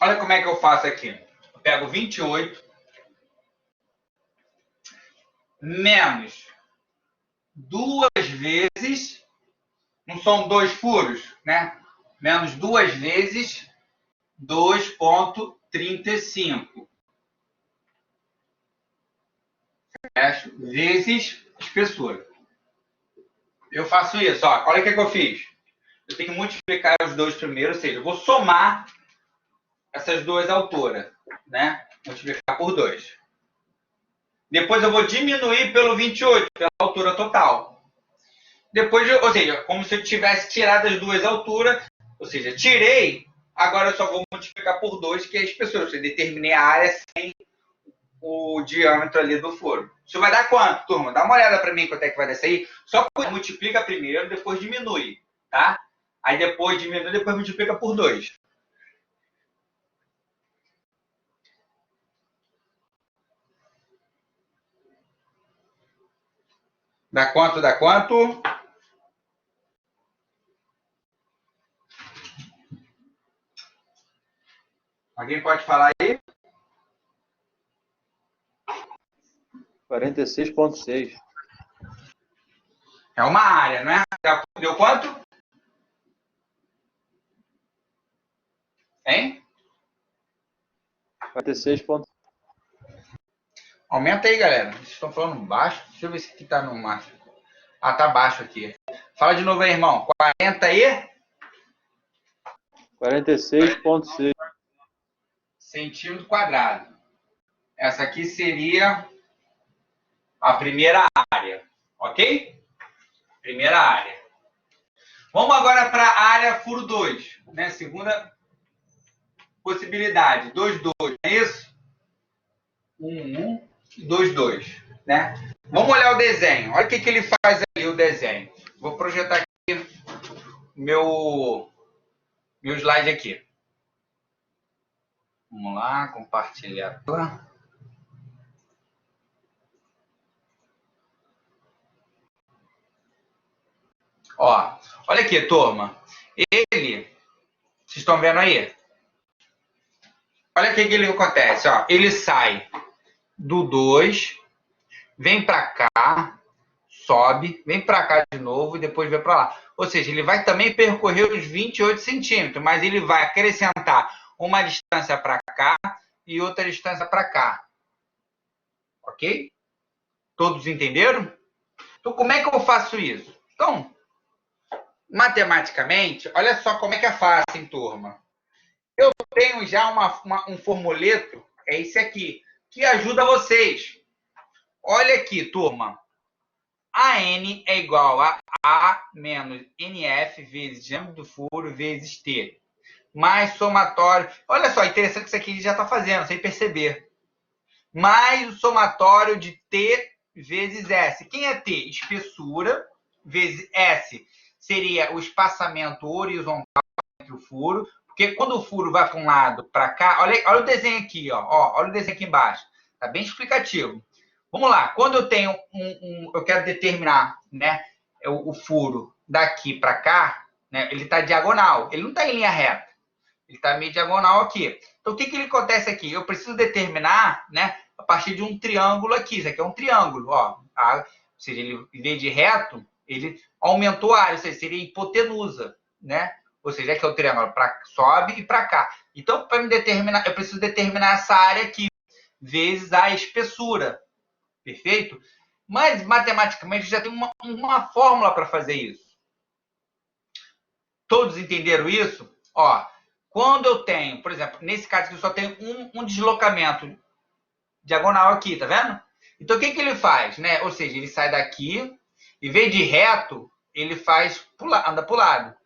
S1: Olha como é que eu faço aqui. Eu pego 28 menos 2 vezes, não são 2 furos, né? Menos 2 vezes 2,35. Vezes espessura. Eu faço isso, ó. Olha o que eu fiz. Eu tenho que multiplicar os dois primeiro, ou seja, eu vou somar essas duas alturas, né? Multiplicar por 2. Depois eu vou diminuir pelo 28, pela altura total. Depois, ou seja, como se eu tivesse tirado as duas alturas, ou seja, tirei, agora eu só vou multiplicar por 2, que é a espessura. Ou seja, determinei a área sem o diâmetro ali do furo. Isso vai dar quanto, turma? Dá uma olhada para mim quanto é que vai dar isso aí. Só multiplica primeiro, depois diminui, tá? Aí depois diminui, depois multiplica por 2. Dá quanto? Dá quanto? Alguém pode falar aí?
S2: 46,6.
S1: É uma área, não é? Deu quanto? Hein?
S2: 46,6.
S1: Aumenta aí, galera. Vocês estão falando baixo? Deixa eu ver se aqui tá no máximo. Ah, tá baixo aqui. Fala de novo aí, irmão. 40 aí?
S2: 46,6.
S1: Centímetro quadrado. Essa aqui seria a primeira área. Ok? Primeira área. Vamos agora para a área furo 2. Né? Segunda possibilidade. 2, 2. Não é isso? 1, 1. 2, 2. Né? Vamos olhar o desenho. Olha o que ele faz ali, o desenho. Vou projetar aqui meu slide aqui. Vamos lá, compartilhar. Ó, olha aqui, turma. Vocês estão vendo aí? Olha o que ele acontece, ó. Ele sai do 2, vem para cá, sobe, vem para cá de novo e depois vem para lá. Ou seja, ele vai também percorrer os 28 centímetros, mas ele vai acrescentar uma distância para cá e outra distância para cá. Ok? Todos entenderam? Então, como é que eu faço isso? Então, matematicamente, olha só como é que é fácil, hein, turma. Eu tenho já um formuleto, é esse aqui, que ajuda vocês. Olha aqui, turma. AN é igual a A menos NF vezes diâmetro do furo vezes T. Mais somatório. Olha só, interessante que isso aqui já está fazendo, sem perceber. Mais o somatório de T vezes S. Quem é T? Espessura vezes S. Seria o espaçamento horizontal entre o furo. Porque quando o furo vai para um lado, para cá... Olha o desenho aqui, ó. Olha o desenho aqui embaixo. Está bem explicativo. Vamos lá. Quando eu tenho eu quero determinar, né, o furo daqui para cá, né, ele está diagonal. Ele não está em linha reta. Ele está meio diagonal aqui. Então, o que acontece aqui? Eu preciso determinar, né, a partir de um triângulo aqui. Isso aqui é um triângulo, ó. Ou seja, ele, em vez de reto, ele aumentou a área, ou seja, seria hipotenusa, né? Ou seja, aqui é o triângulo, sobe e para cá. Então, para me determinar, eu preciso determinar essa área aqui, vezes a espessura. Perfeito? Mas, matematicamente, já tem uma fórmula para fazer isso. Todos entenderam isso? Ó, quando eu tenho, por exemplo, nesse caso aqui eu só tenho um deslocamento diagonal aqui, tá vendo? Então, o que ele faz, né? Ou seja, ele sai daqui, em vez de reto, ele faz anda para o lado,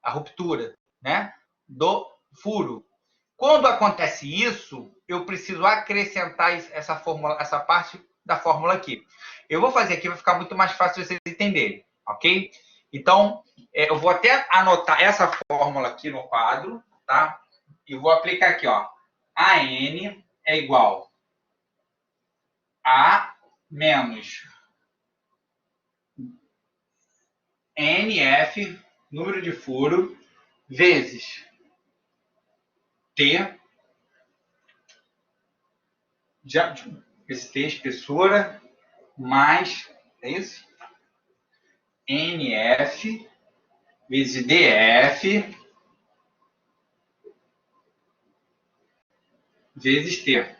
S1: a ruptura, né? Do furo. Quando acontece isso, eu preciso acrescentar essa fórmula, essa parte da fórmula aqui. Eu vou fazer aqui, vai ficar muito mais fácil vocês entenderem, ok? Então, eu vou até anotar essa fórmula aqui no quadro, tá? E vou aplicar aqui, ó. AN é igual a menos NF, número de furo, vezes T, esse T, espessura, mais, é isso? NF, vezes DF, vezes T.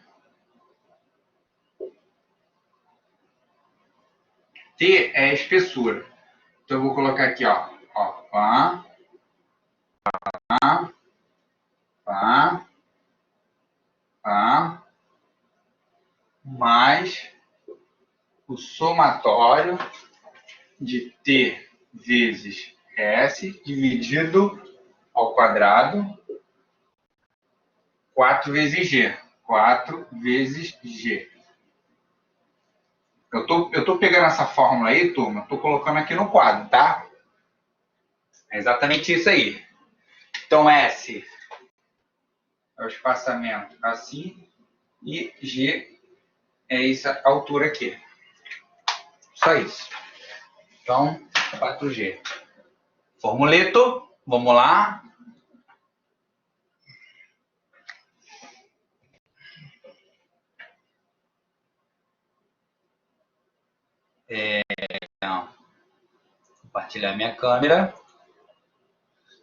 S1: T é a espessura. Então, eu vou colocar aqui, ó. Pá, pá, pá, pá, mais o somatório de T vezes S dividido ao quadrado 4 vezes G. 4 vezes G. Eu tô pegando essa fórmula aí, turma, tô colocando aqui no quadro, tá? É exatamente isso aí. Então, S é o espaçamento assim e G é essa altura aqui. Só isso. Então, 4G. Formuleto, vamos lá. Então, compartilhar minha câmera.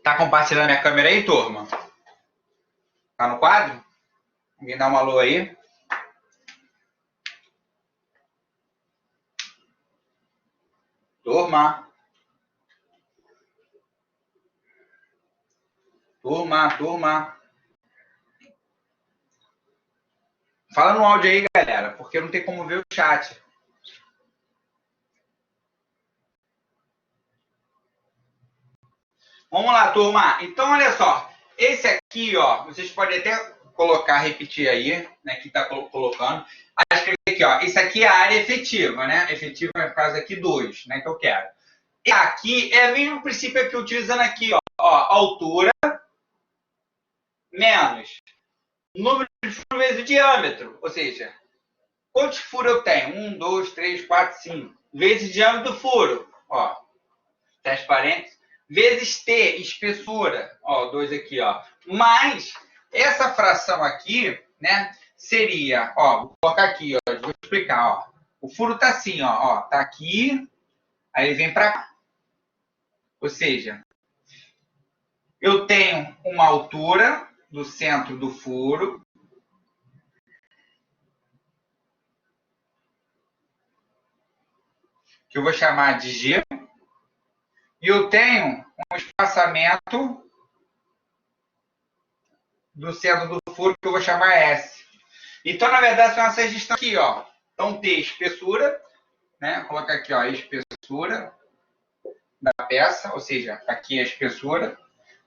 S1: Tá compartilhando minha câmera aí, turma? Tá no quadro? Alguém dá um alô aí? Turma. Turma. Fala no áudio aí, galera, porque não tem como ver o chat. Vamos lá, turma. Então, olha só. Esse aqui, ó, vocês podem até colocar, repetir aí, né, que tá colocando. Aí escrever aqui, ó. Isso aqui é a área efetiva, né? Efetiva, no caso aqui, 2, né, que eu quero. E aqui é o mesmo princípio aqui, utilizando aqui, ó, altura menos número de furos vezes o diâmetro. Ou seja, quantos furos eu tenho? 1, 2, 3, 4, 5. Vezes diâmetro do furo. Ó, transparente. Vezes T, espessura. Ó, 2 aqui, ó. Mais essa fração aqui, né, seria, ó, vou colocar aqui, ó, vou explicar, ó. O furo tá assim, ó, tá aqui, aí ele vem para cá. Ou seja, eu tenho uma altura do centro do furo, que eu vou chamar de G, e eu tenho um espaçamento do centro do furo, que eu vou chamar S. Então, na verdade, são essas distâncias aqui, ó. Então, T, espessura, né? Vou colocar aqui, ó, espessura da peça, ou seja, aqui é a espessura,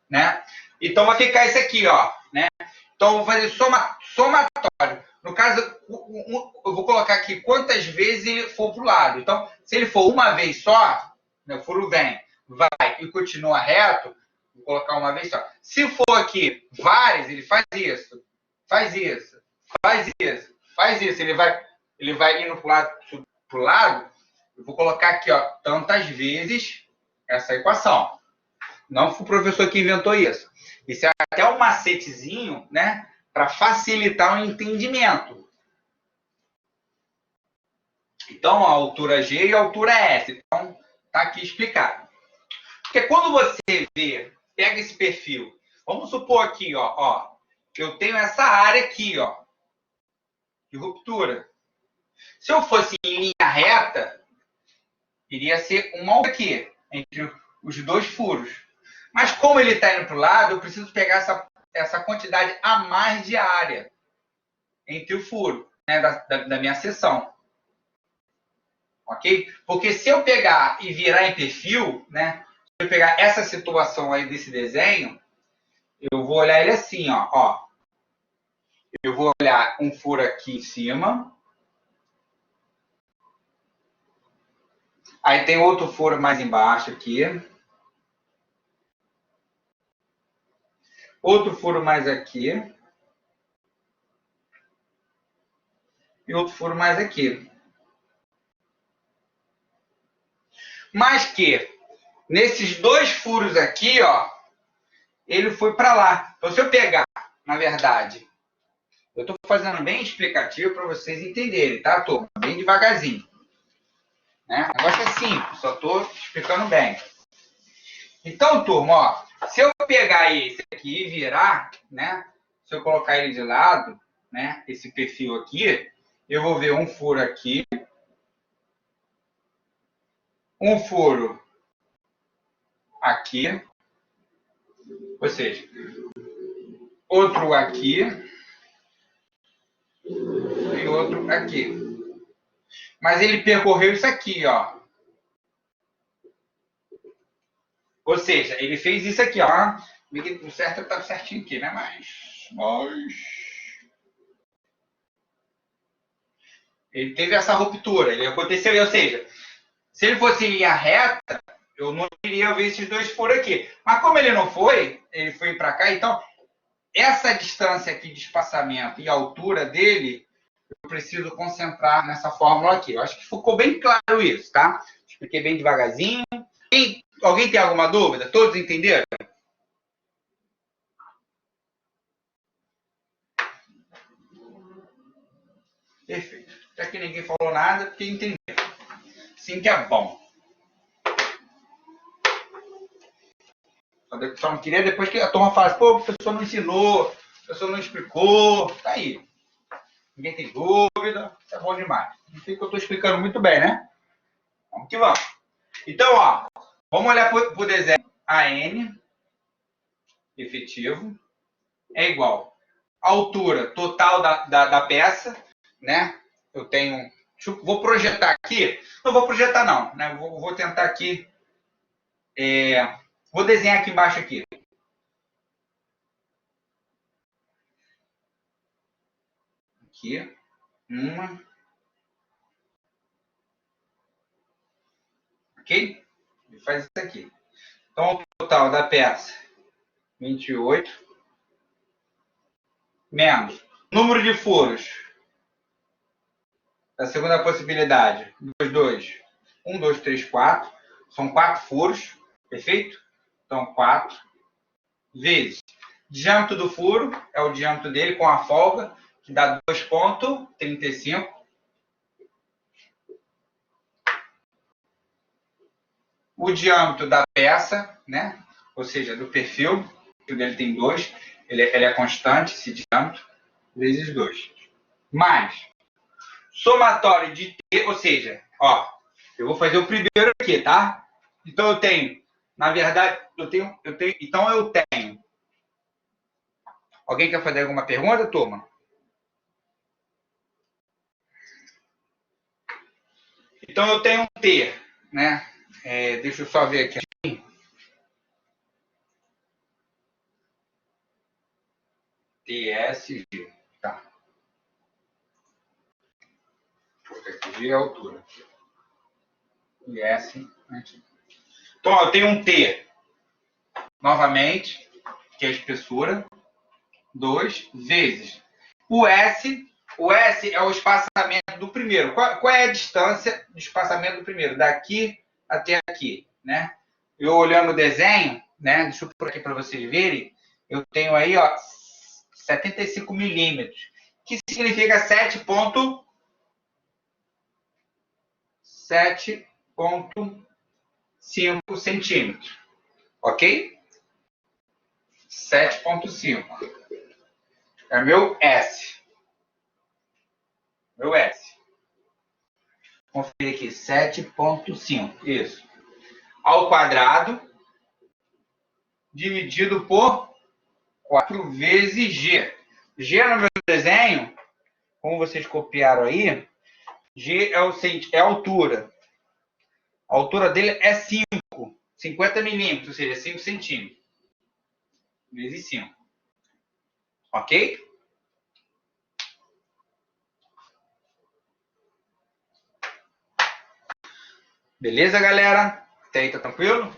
S1: né? Então, vai ficar isso aqui, ó, né? Então, eu vou fazer somatório. No caso, eu vou colocar aqui quantas vezes ele for para o lado. Então, se ele for uma vez só, né, o furo vem, vai e continua reto, vou colocar uma vez só. Se for aqui várias, ele faz isso, faz isso, faz isso, faz isso. Ele vai indo para o lado. Eu vou colocar aqui, ó, tantas vezes essa equação. Não foi o professor que inventou isso. Isso é até um macetezinho, né, para facilitar o entendimento. Então, a altura G e a altura S. Então, tá aqui explicado. Porque quando você pega esse perfil, vamos supor aqui, ó, eu tenho essa área aqui, ó, de ruptura. Se eu fosse em linha reta, iria ser uma altura aqui, entre os dois furos. Mas como ele está indo para o lado, eu preciso pegar essa quantidade a mais de área entre o furo, né, da minha seção. Ok? Porque se eu pegar e virar em perfil, né, se eu pegar essa situação aí desse desenho, eu vou olhar ele assim, ó. Eu vou olhar um furo aqui em cima. Aí tem outro furo mais embaixo aqui. Outro furo mais aqui. E outro furo mais aqui. Mas que nesses dois furos aqui, ó, ele foi para lá. Então, se eu pegar, na verdade, eu estou fazendo bem explicativo para vocês entenderem, tá, turma? Bem devagarzinho. Né? O negócio é simples, só estou explicando bem. Então, turma, ó, se eu pegar esse aqui e virar, né? Se eu colocar ele de lado, né? Esse perfil aqui, eu vou ver um furo aqui, um furo aqui, ou seja, outro aqui e outro aqui. Mas ele percorreu isso aqui, ó. Ou seja, ele fez isso aqui, ó. O certo tá certinho aqui, né? Mas ele teve essa ruptura, ele aconteceu, ou seja, se ele fosse em linha reta, eu não iria ver esses dois furos aqui. Mas como ele não foi, ele foi para cá, então essa distância aqui de espaçamento e altura dele, eu preciso concentrar nessa fórmula aqui. Eu acho que ficou bem claro isso, tá? Expliquei bem devagarzinho. Alguém tem alguma dúvida? Todos entenderam? Perfeito. Já que ninguém falou nada, porque entendeu. Sim que é bom. Só não queria depois que a turma fala, pô, o professor não ensinou, o professor não explicou. Tá aí. Ninguém tem dúvida. Isso é bom demais. Não sei que eu estou explicando muito bem, né? Vamos que vamos. Então, ó, vamos olhar para o desenho. AN efetivo é igual à altura total da peça, né? Eu tenho... Vou projetar aqui. Não vou projetar, não. Né? Vou tentar aqui... vou desenhar aqui embaixo aqui. Aqui. Uma. Ok? E faz isso aqui. Então, o total da peça, 28. Menos. Número de furos. A segunda possibilidade. 2. 1, 2, 3, 4. São 4 furos. Perfeito? Então, 4 vezes. Diâmetro do furo é o diâmetro dele com a folga, que dá 2,35. O diâmetro da peça, né? Ou seja, do perfil, o perfil dele tem 2, ele é constante, esse diâmetro, vezes 2. Mais somatório de T, ou seja, ó, eu vou fazer o primeiro aqui, tá? Então eu tenho, na verdade, então eu tenho. Alguém quer fazer alguma pergunta, turma? Então eu tenho um T, né? Deixa eu só ver aqui. TSG, tá? G é a altura. E S. Então, ó, eu tenho um T, novamente, que é a espessura, 2 vezes o S. O S é o espaçamento do primeiro. Qual é a distância do espaçamento do primeiro? Daqui até aqui, né? Eu olhando o desenho, né? Deixa eu pôr aqui para vocês verem. Eu tenho aí, ó, 75 milímetros, que significa 7,5 centímetros, ok? 7,5 é meu S. Meu S. Conferir aqui, 7,5. Isso. Ao quadrado, dividido por 4 vezes G. G no meu desenho, como vocês copiaram aí, G é a altura. A altura dele é 50 milímetros, ou seja, 5 centímetros. Vezes 5. Ok? Beleza, galera? Até aí tá tranquilo?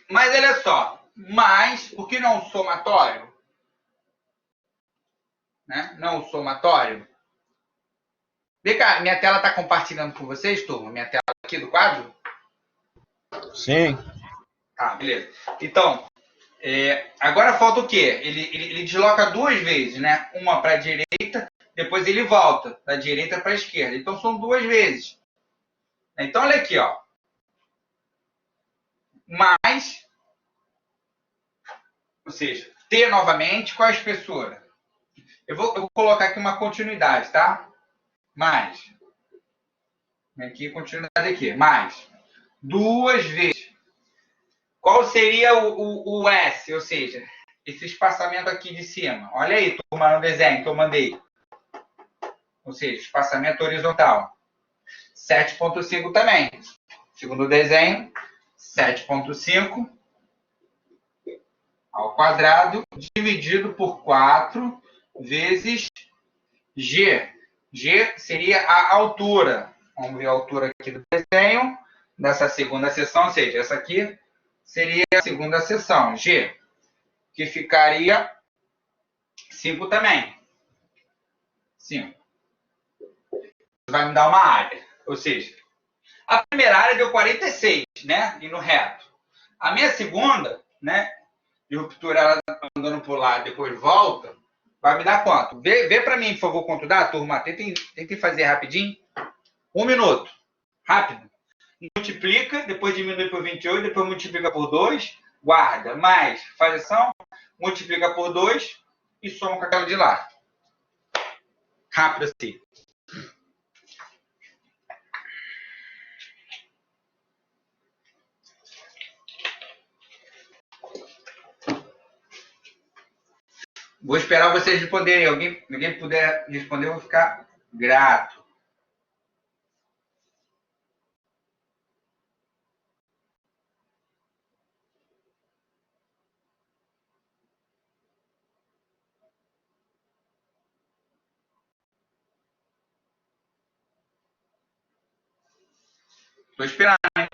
S1: Mas olha só, por que não somatório? Né? Não somatório? Vem cá, minha tela está compartilhando com vocês, turma? Minha tela aqui do quadro?
S2: Sim.
S1: Tá, beleza. Então, agora falta o quê? Ele desloca 2 vezes, né? Uma para a direita, depois ele volta da direita para a esquerda. Então, são 2 vezes. Então, olha aqui, ó. Mais, ou seja, T novamente, qual a espessura? Eu vou colocar aqui uma continuidade, tá? Mais. Aqui, continuidade aqui. Mais. 2 vezes. Qual seria o S? Ou seja, esse espaçamento aqui de cima. Olha aí, turma, no desenho que eu mandei. Ou seja, espaçamento horizontal. 7,5 também. Segundo o desenho, 7,5 ao quadrado dividido por 4 vezes G. G seria a altura. Vamos ver a altura aqui do desenho dessa segunda seção, ou seja, essa aqui seria a segunda seção, G, que ficaria 5 também. 5. Vai me dar uma área. Ou seja, a primeira área deu 46, né? Indo reto. A minha segunda, né? De ruptura, ela andando por lá, depois volta, vai me dar quanto? Vê para mim, por favor, quanto dá, turma. Tentem fazer rapidinho. 1 minuto. Rápido. Multiplica, depois diminui por 28, depois multiplica por 2, guarda, mais faz ação, multiplica por 2 e soma com aquela de lá. Rápido assim. Vou esperar vocês responderem. Alguém puder responder, eu vou ficar grato. Estou esperando, hein?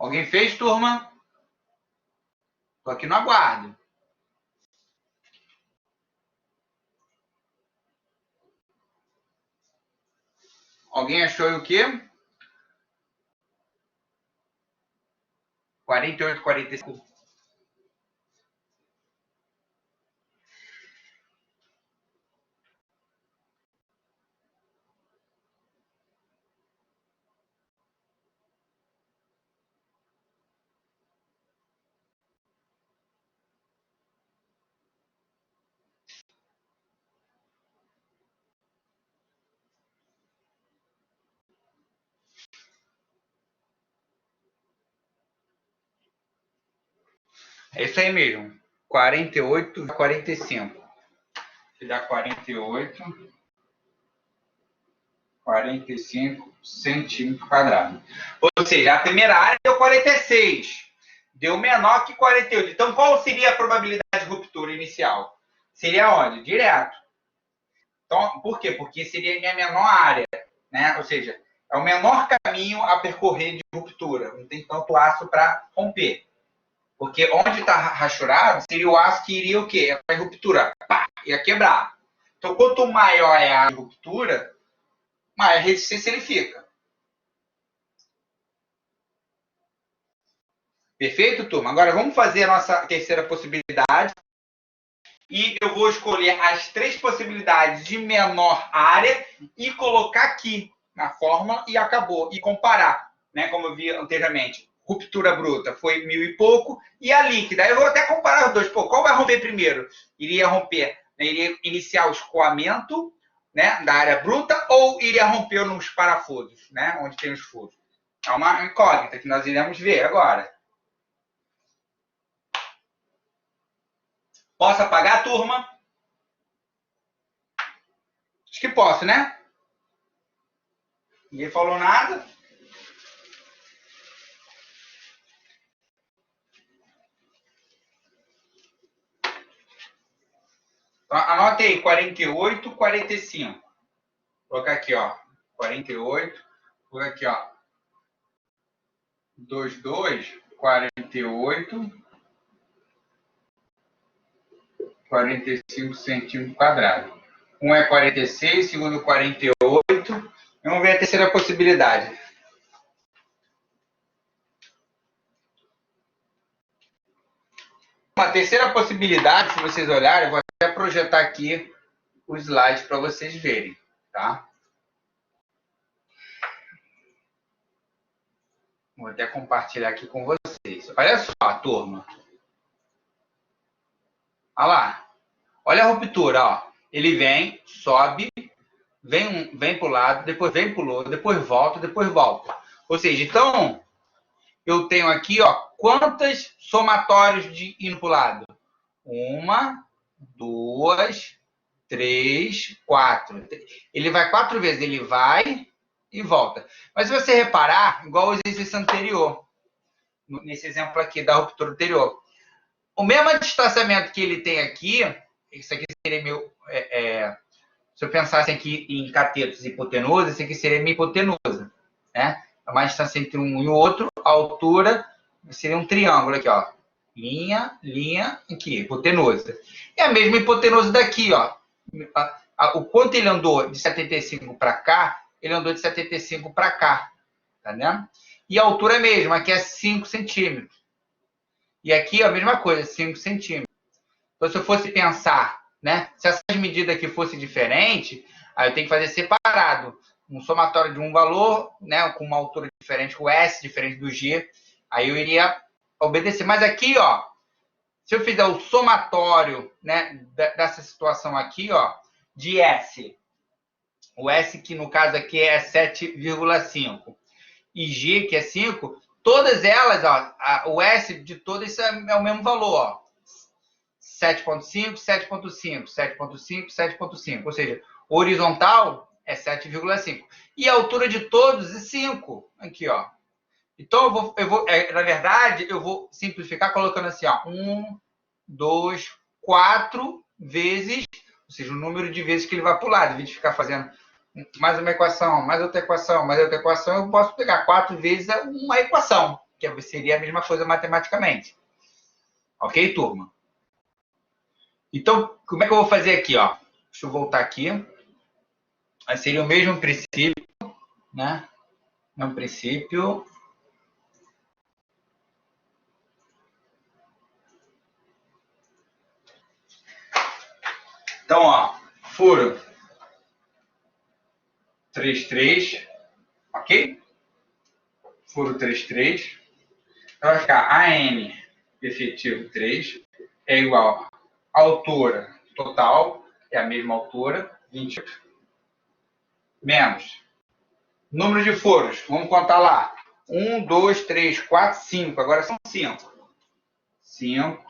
S1: Alguém fez, turma? Tô aqui no aguardo. Alguém achou o quê? 48, 45. É isso aí mesmo. 48, 45. Que dá 48, 45 centímetros quadrados. Ou seja, a primeira área deu 46. Deu menor que 48. Então, qual seria a probabilidade de ruptura inicial? Seria onde? Direto. Então, por quê? Porque seria a minha menor área, né? Ou seja, é o menor caminho a percorrer de ruptura. Não tem tanto aço para romper. Porque onde está rachurado, seria o aço que iria o quê? A ruptura. Pá, ia quebrar. Então, quanto maior é a ruptura, maior resistência ele fica. Perfeito, turma? Agora vamos fazer a nossa terceira possibilidade. E eu vou escolher as três possibilidades de menor área e colocar aqui na fórmula e acabou. E comparar, né? Como eu vi anteriormente. Ruptura bruta foi 1.000 e pouco. E a líquida, eu vou até comparar os dois. Pô, qual vai romper primeiro? Iria romper, né? Iria iniciar o escoamento, né, da área bruta ou iria romper nos parafusos, né? Onde tem os furos. É uma incógnita que nós iremos ver agora. Posso apagar, turma? Acho que posso, né? Ninguém falou nada. Anote aí, 48, 45. Vou colocar aqui, ó. 48. Vou colocar aqui, ó. 22, 48, 45 centímetros quadrados. Um é 46, segundo 48. Vamos ver a terceira possibilidade. Uma terceira possibilidade, se vocês olharem, eu vou até projetar aqui o slide para vocês verem, tá? Vou até compartilhar aqui com vocês. Olha só, turma. Olha lá. Olha a ruptura, ó. Ele vem, sobe, vem para o lado, depois vem para o outro, depois volta, depois volta. Ou seja, então, eu tenho aqui, ó, quantas somatórios de indo para o lado? 1, 2, 3, 4. Ele vai 4 vezes, ele vai e volta. Mas se você reparar, igual o exercício anterior, nesse exemplo aqui da ruptura anterior, o mesmo distanciamento que ele tem aqui, isso aqui seria meu... se eu pensasse aqui em catetos e hipotenusa, isso aqui seria minha hipotenusa, né? A mais distância entre um e o outro, a altura seria um triângulo aqui, ó. Linha, linha, aqui, hipotenusa. E a mesma hipotenusa daqui, ó. O quanto ele andou de 75 para cá, ele andou de 75 para cá, tá vendo? E a altura é a mesma, aqui é 5 centímetros. E aqui a mesma coisa, 5 centímetros. Então, se eu fosse pensar, né, se essas medidas aqui fossem diferentes, aí eu tenho que fazer separado. Um somatório de um valor, né, com uma altura diferente, o S diferente do G, aí eu iria obedecer. Mas aqui, ó, se eu fizer o somatório, né, dessa situação aqui, ó, de S, o S que no caso aqui é 7,5 e G que é 5, todas elas, ó, o S de todas é o mesmo valor, ó. 7,5, 7,5, 7,5, 7,5. Ou seja, o horizontal é 7,5. E a altura de todos é 5. Aqui, ó. Então, na verdade, eu vou simplificar colocando assim, ó. 1, 2, 4 vezes, ou seja, o número de vezes que ele vai para o lado. Em vez de ficar fazendo mais uma equação, mais outra equação, mais outra equação, eu posso pegar 4 vezes uma equação. que seria a mesma coisa matematicamente. Ok, turma? Então, como é que eu vou fazer aqui, ó? Deixa eu voltar aqui. Aí seria o mesmo princípio, né? No princípio. Então, ó, furo 33, ok? Furo 33. Então vai ficar AN efetivo 3 é igual a altura total, é a mesma altura, 28, menos número de furos, vamos contar lá. 1, 2, 3, 4, 5, agora são 5. 5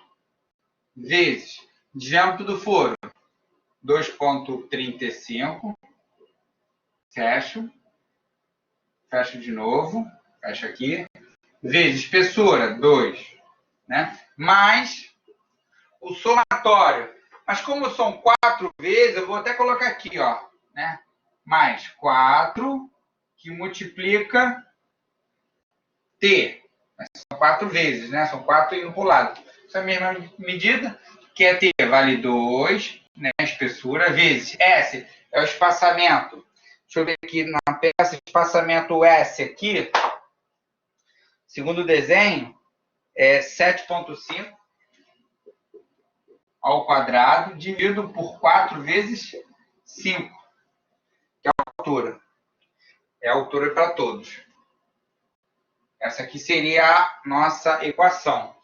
S1: vezes diâmetro do furo, 2,35, fecho, fecho de novo, fecho aqui, vezes espessura, 2, né? Mais o somatório. Mas como são 4 vezes, eu vou até colocar aqui, ó, né? Mais 4, que multiplica T. São 4 vezes, né? São 4 indo para o lado. Essa mesma medida, que é T, vale 2, né? Espessura, vezes S, é o espaçamento. Deixa eu ver aqui na peça, espaçamento S aqui, segundo o desenho, é 7,5 ao quadrado, dividido por 4 vezes 5, que é a altura. É a altura para todos. Essa aqui seria a nossa equação.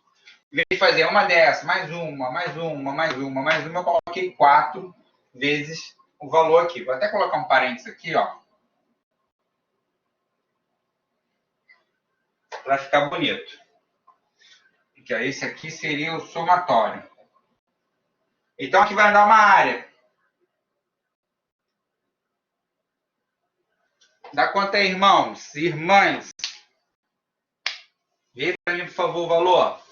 S1: Em vez de fazer uma dessa, mais uma, mais uma, mais uma, mais uma, eu coloquei 4 vezes o valor aqui. Vou até colocar um parênteses aqui, ó, para ficar bonito. Porque esse aqui seria o somatório. Então, aqui vai dar uma área. Dá quanto aí, irmãos? Irmãs? Vê para mim, por favor, o valor.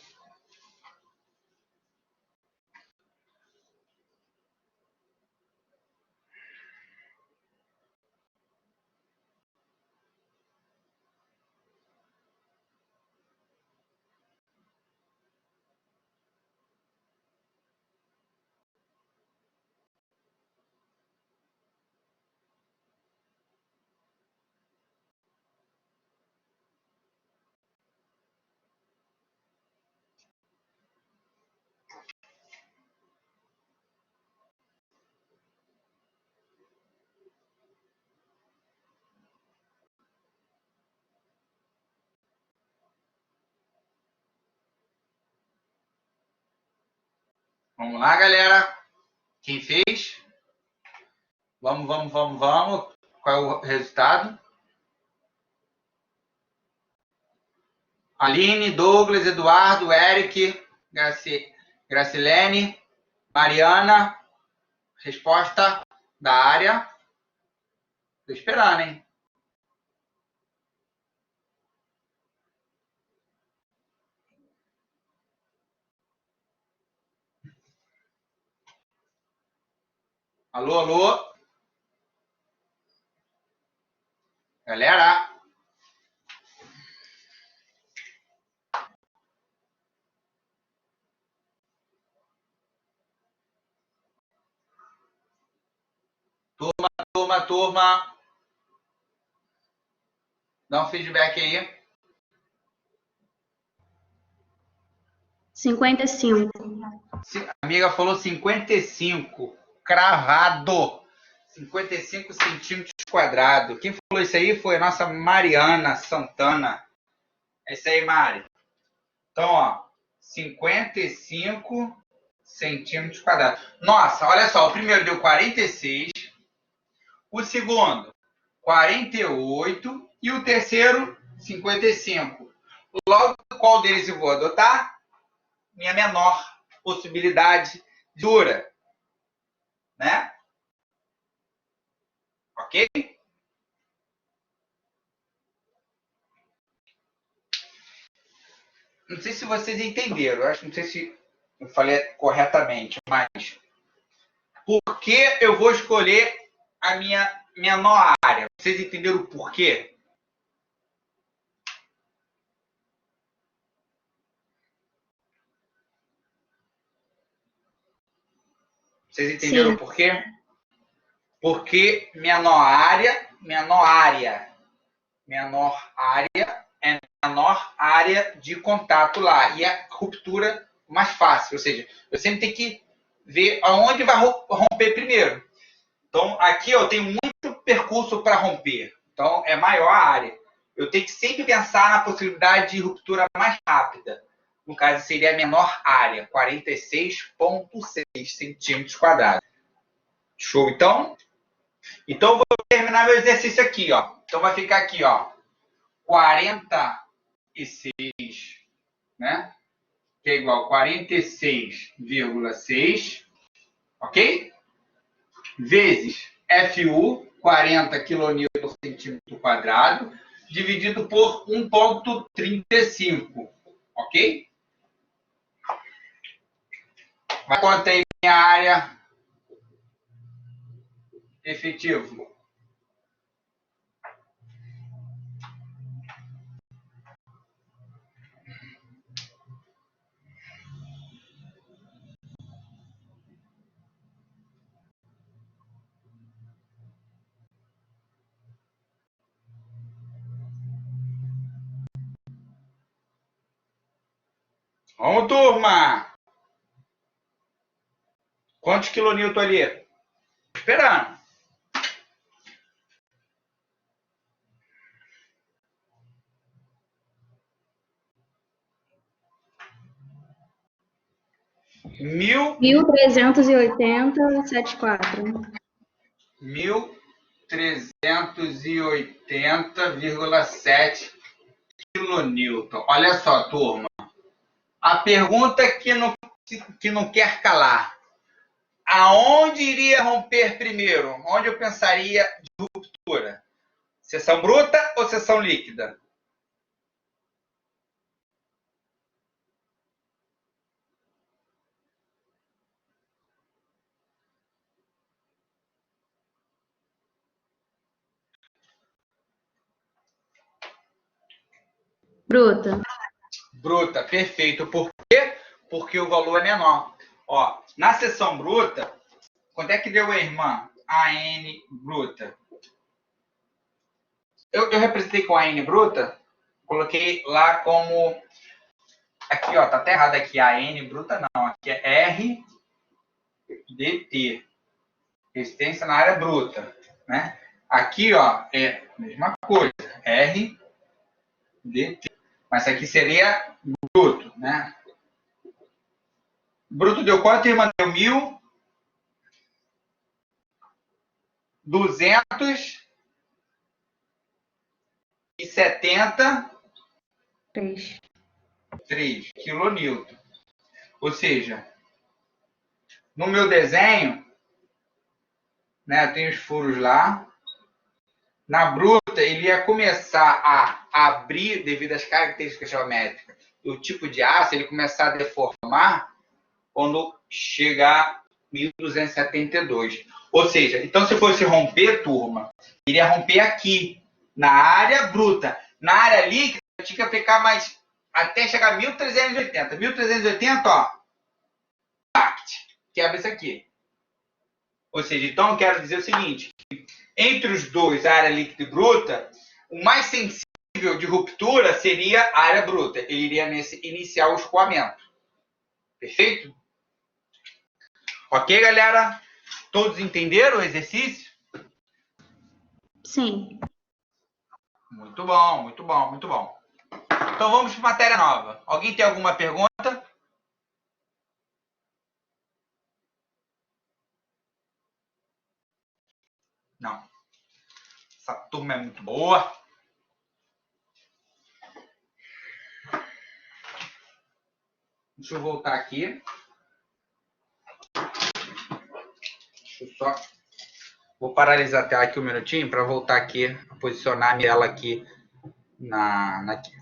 S1: Vamos lá, galera. Quem fez? Vamos, vamos, vamos, vamos. Qual é o resultado? Aline, Douglas, Eduardo, Eric, Gracilene, Mariana. Resposta da área. Estou esperando, hein? Alô, alô? Galera? Turma, turma, turma. Dá um feedback aí.
S3: 55.
S1: A amiga falou 55. Cravado. 55 centímetros quadrados. Quem falou isso aí foi a nossa Mariana Santana. É isso aí, Mari. Então, ó, 55 centímetros quadrados. Nossa, olha só, o primeiro deu 46, o segundo 48 e o terceiro 55. Logo, qual deles eu vou adotar? Minha menor possibilidade dura, né? Ok? Não sei se vocês entenderam, eu acho, não sei se eu falei corretamente, mas por que eu vou escolher a minha menor área? Vocês entenderam o porquê? Vocês entenderam
S3: Sim.
S1: por quê? Porque menor área é menor área de contato lá. E a ruptura mais fácil. Ou seja, eu sempre tenho que ver aonde vai romper primeiro. Então, aqui eu tenho muito percurso para romper. Então, é maior a área. Eu tenho que sempre pensar na possibilidade de ruptura mais rápida. No caso, seria a menor área, 46,6 centímetros quadrados. Show, então? Então, eu vou terminar meu exercício aqui, ó. Então, vai ficar aqui, ó, 46, né? Que é igual a 46,6, ok? Vezes FU, 40 kN por centímetro quadrado, dividido por 1,35, ok? Vai conta aí minha área efetiva. Vamos, turma! Quantos quilonewton ali? Esperando. Mil
S3: 1380,74.
S1: 1380,7 quilonewton. Olha só, turma. A pergunta que não quer calar. Aonde iria romper primeiro? Onde eu pensaria de ruptura? Seção bruta ou seção líquida?
S3: Bruta.
S1: Bruta, perfeito. Por quê? Porque o valor é menor. Ó, na seção bruta, quanto é que deu a irmã? AN bruta. Eu representei com a AN bruta, coloquei lá como... Aqui, ó, tá até errado aqui. AN bruta não, aqui é RDT. Resistência na área bruta, né? Aqui, ó, é a mesma coisa. RDT. Mas aqui seria bruto, né? Bruto deu quanto, irmã? Deu 1.273 quilonewton. Ou seja, no meu desenho, né, tem os furos lá. Na bruta, ele ia começar a abrir devido às características geométricas e o tipo de aço, ele começar a deformar quando chegar a 1.272. Ou seja, então se fosse romper, turma, iria romper aqui, na área bruta. Na área líquida, eu tinha que aplicar mais até chegar a 1.380. 1.380, ó, quebra isso aqui. Ou seja, então eu quero dizer o seguinte, entre os dois, a área líquida e bruta, o mais sensível de ruptura seria a área bruta. Ele iria iniciar o escoamento. Perfeito? Ok, galera? Todos entenderam o exercício?
S3: Sim.
S1: Muito bom, muito bom, muito bom. Então vamos para matéria nova. Alguém tem alguma pergunta? Não. Essa turma é muito boa. Deixa eu voltar aqui. Deixa eu só... Vou paralisar a tela aqui um minutinho para voltar aqui, posicionar a minha tela aqui aqui.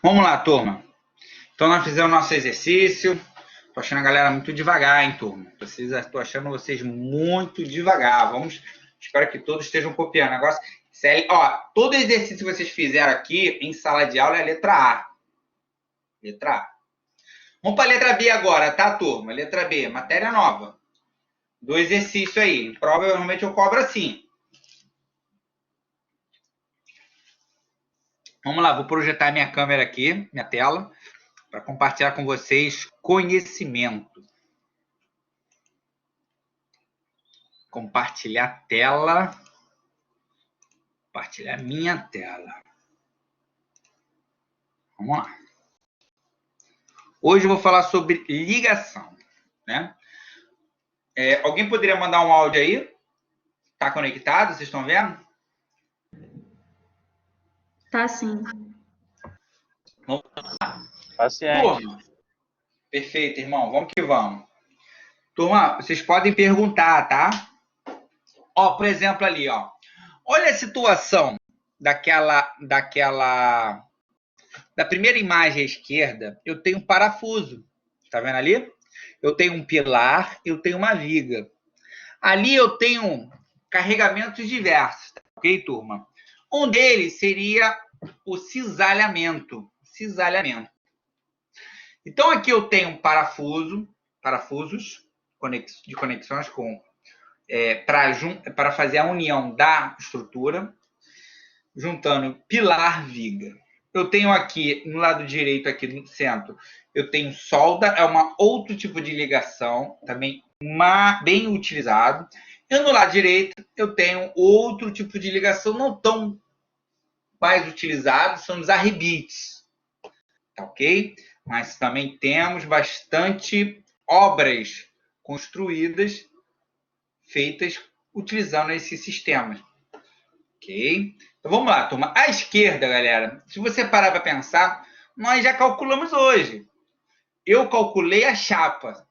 S1: Vamos lá, turma. Então, nós fizemos nosso exercício. Tô achando a galera muito devagar, hein, turma? Tô achando vocês muito devagar. Espero que todos estejam copiando. Negócio, ó, todo exercício que vocês fizeram aqui em sala de aula é a letra A. Letra A. Vamos para a letra B agora, tá, turma? Letra B, matéria nova. Do exercício aí. Provavelmente eu cobro assim. Vamos lá, vou projetar minha câmera aqui, minha tela, para compartilhar com vocês conhecimento. Compartilhar tela. Compartilhar minha tela. Vamos lá. Hoje eu vou falar sobre ligação, né? Alguém poderia mandar um áudio aí? Tá conectado? Vocês estão vendo?
S3: Tá sim.
S1: Vamos lá.
S2: Paciente.
S1: Turma. Perfeito, irmão. Vamos que vamos. Turma, vocês podem perguntar, tá? Ó, por exemplo, ali, ó. Olha a situação da primeira imagem à esquerda. Eu tenho um parafuso. Tá vendo ali? Eu tenho um pilar, eu tenho uma viga. Ali eu tenho carregamentos diversos, tá? Ok, turma? Um deles seria o cisalhamento. Cisalhamento. Então, aqui eu tenho um parafusos de conexões para fazer a união da estrutura, juntando pilar, viga. Eu tenho aqui, no lado direito, aqui no centro, eu tenho solda, é outro tipo de ligação, também bem utilizado. E no lado direito, eu tenho outro tipo de ligação, não tão mais utilizado, são os arrebites. Tá ok? Mas também temos bastante obras construídas, feitas utilizando esses sistemas. Ok? Então vamos lá, turma. À esquerda, galera, se você parar para pensar, nós já calculamos hoje. Eu calculei a chapa.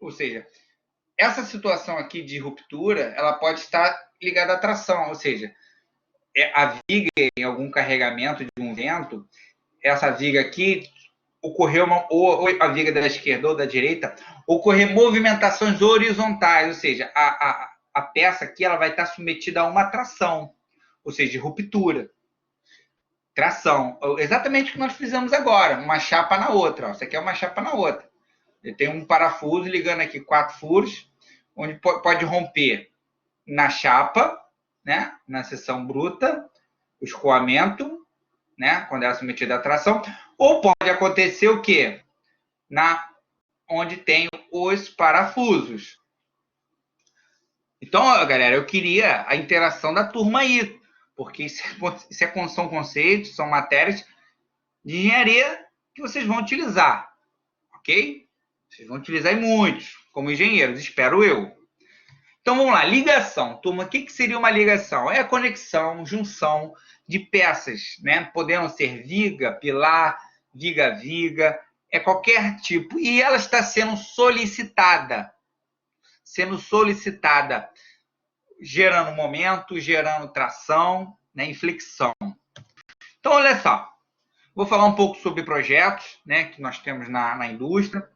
S1: Ou seja, essa situação aqui de ruptura, ela pode estar ligada à tração. Ou seja, a viga em algum carregamento de um vento, essa viga aqui ocorreu ou a viga da esquerda ou da direita, ocorrer movimentações horizontais, ou seja, a peça aqui ela vai estar submetida a uma tração, ou seja, de ruptura. Tração. Exatamente o que nós fizemos agora, uma chapa na outra. Ó. Isso aqui é uma chapa na outra. Eu tenho um parafuso ligando aqui 4 furos, onde pode romper na chapa, né, na seção bruta, o escoamento, né, quando ela é submetida à tração, ou pode acontecer o quê? Onde tem os parafusos. Então, galera, eu queria a interação da turma aí, porque são conceitos, são matérias de engenharia que vocês vão utilizar, ok? Vocês vão utilizar em muitos, como engenheiros, espero eu. Então, vamos lá, ligação. Turma, o que seria uma ligação? É a conexão, junção de peças, né? Podendo ser viga, pilar, viga-viga, é qualquer tipo. E ela está sendo solicitada, gerando momento, gerando tração, né? Inflexão. Então, olha só, vou falar um pouco sobre projetos, né? Que nós temos na indústria.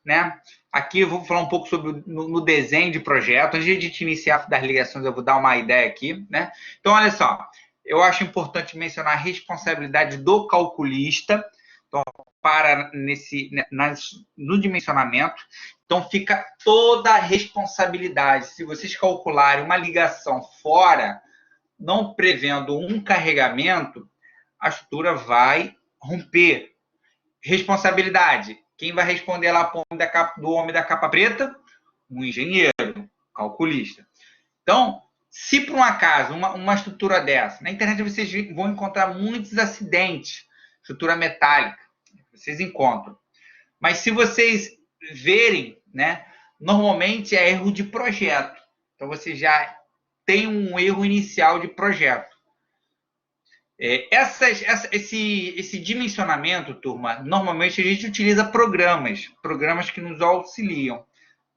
S1: Né? Aqui eu vou falar um pouco sobre no desenho de projeto. Antes de a gente iniciar das ligações, eu vou dar uma ideia aqui. Né? Então, olha só, eu acho importante mencionar a responsabilidade do calculista então, no dimensionamento. Então, fica toda a responsabilidade. Se vocês calcularem uma ligação fora, não prevendo um carregamento, a estrutura vai romper. Responsabilidade. Quem vai responder lá do homem da capa preta? Um engenheiro, calculista. Então, se por um acaso uma estrutura dessa, na internet vocês vão encontrar muitos acidentes, estrutura metálica, vocês encontram. Mas se vocês verem, né, normalmente é erro de projeto. Então, você já tem um erro inicial de projeto. Esse dimensionamento, turma, normalmente a gente utiliza programas que nos auxiliam,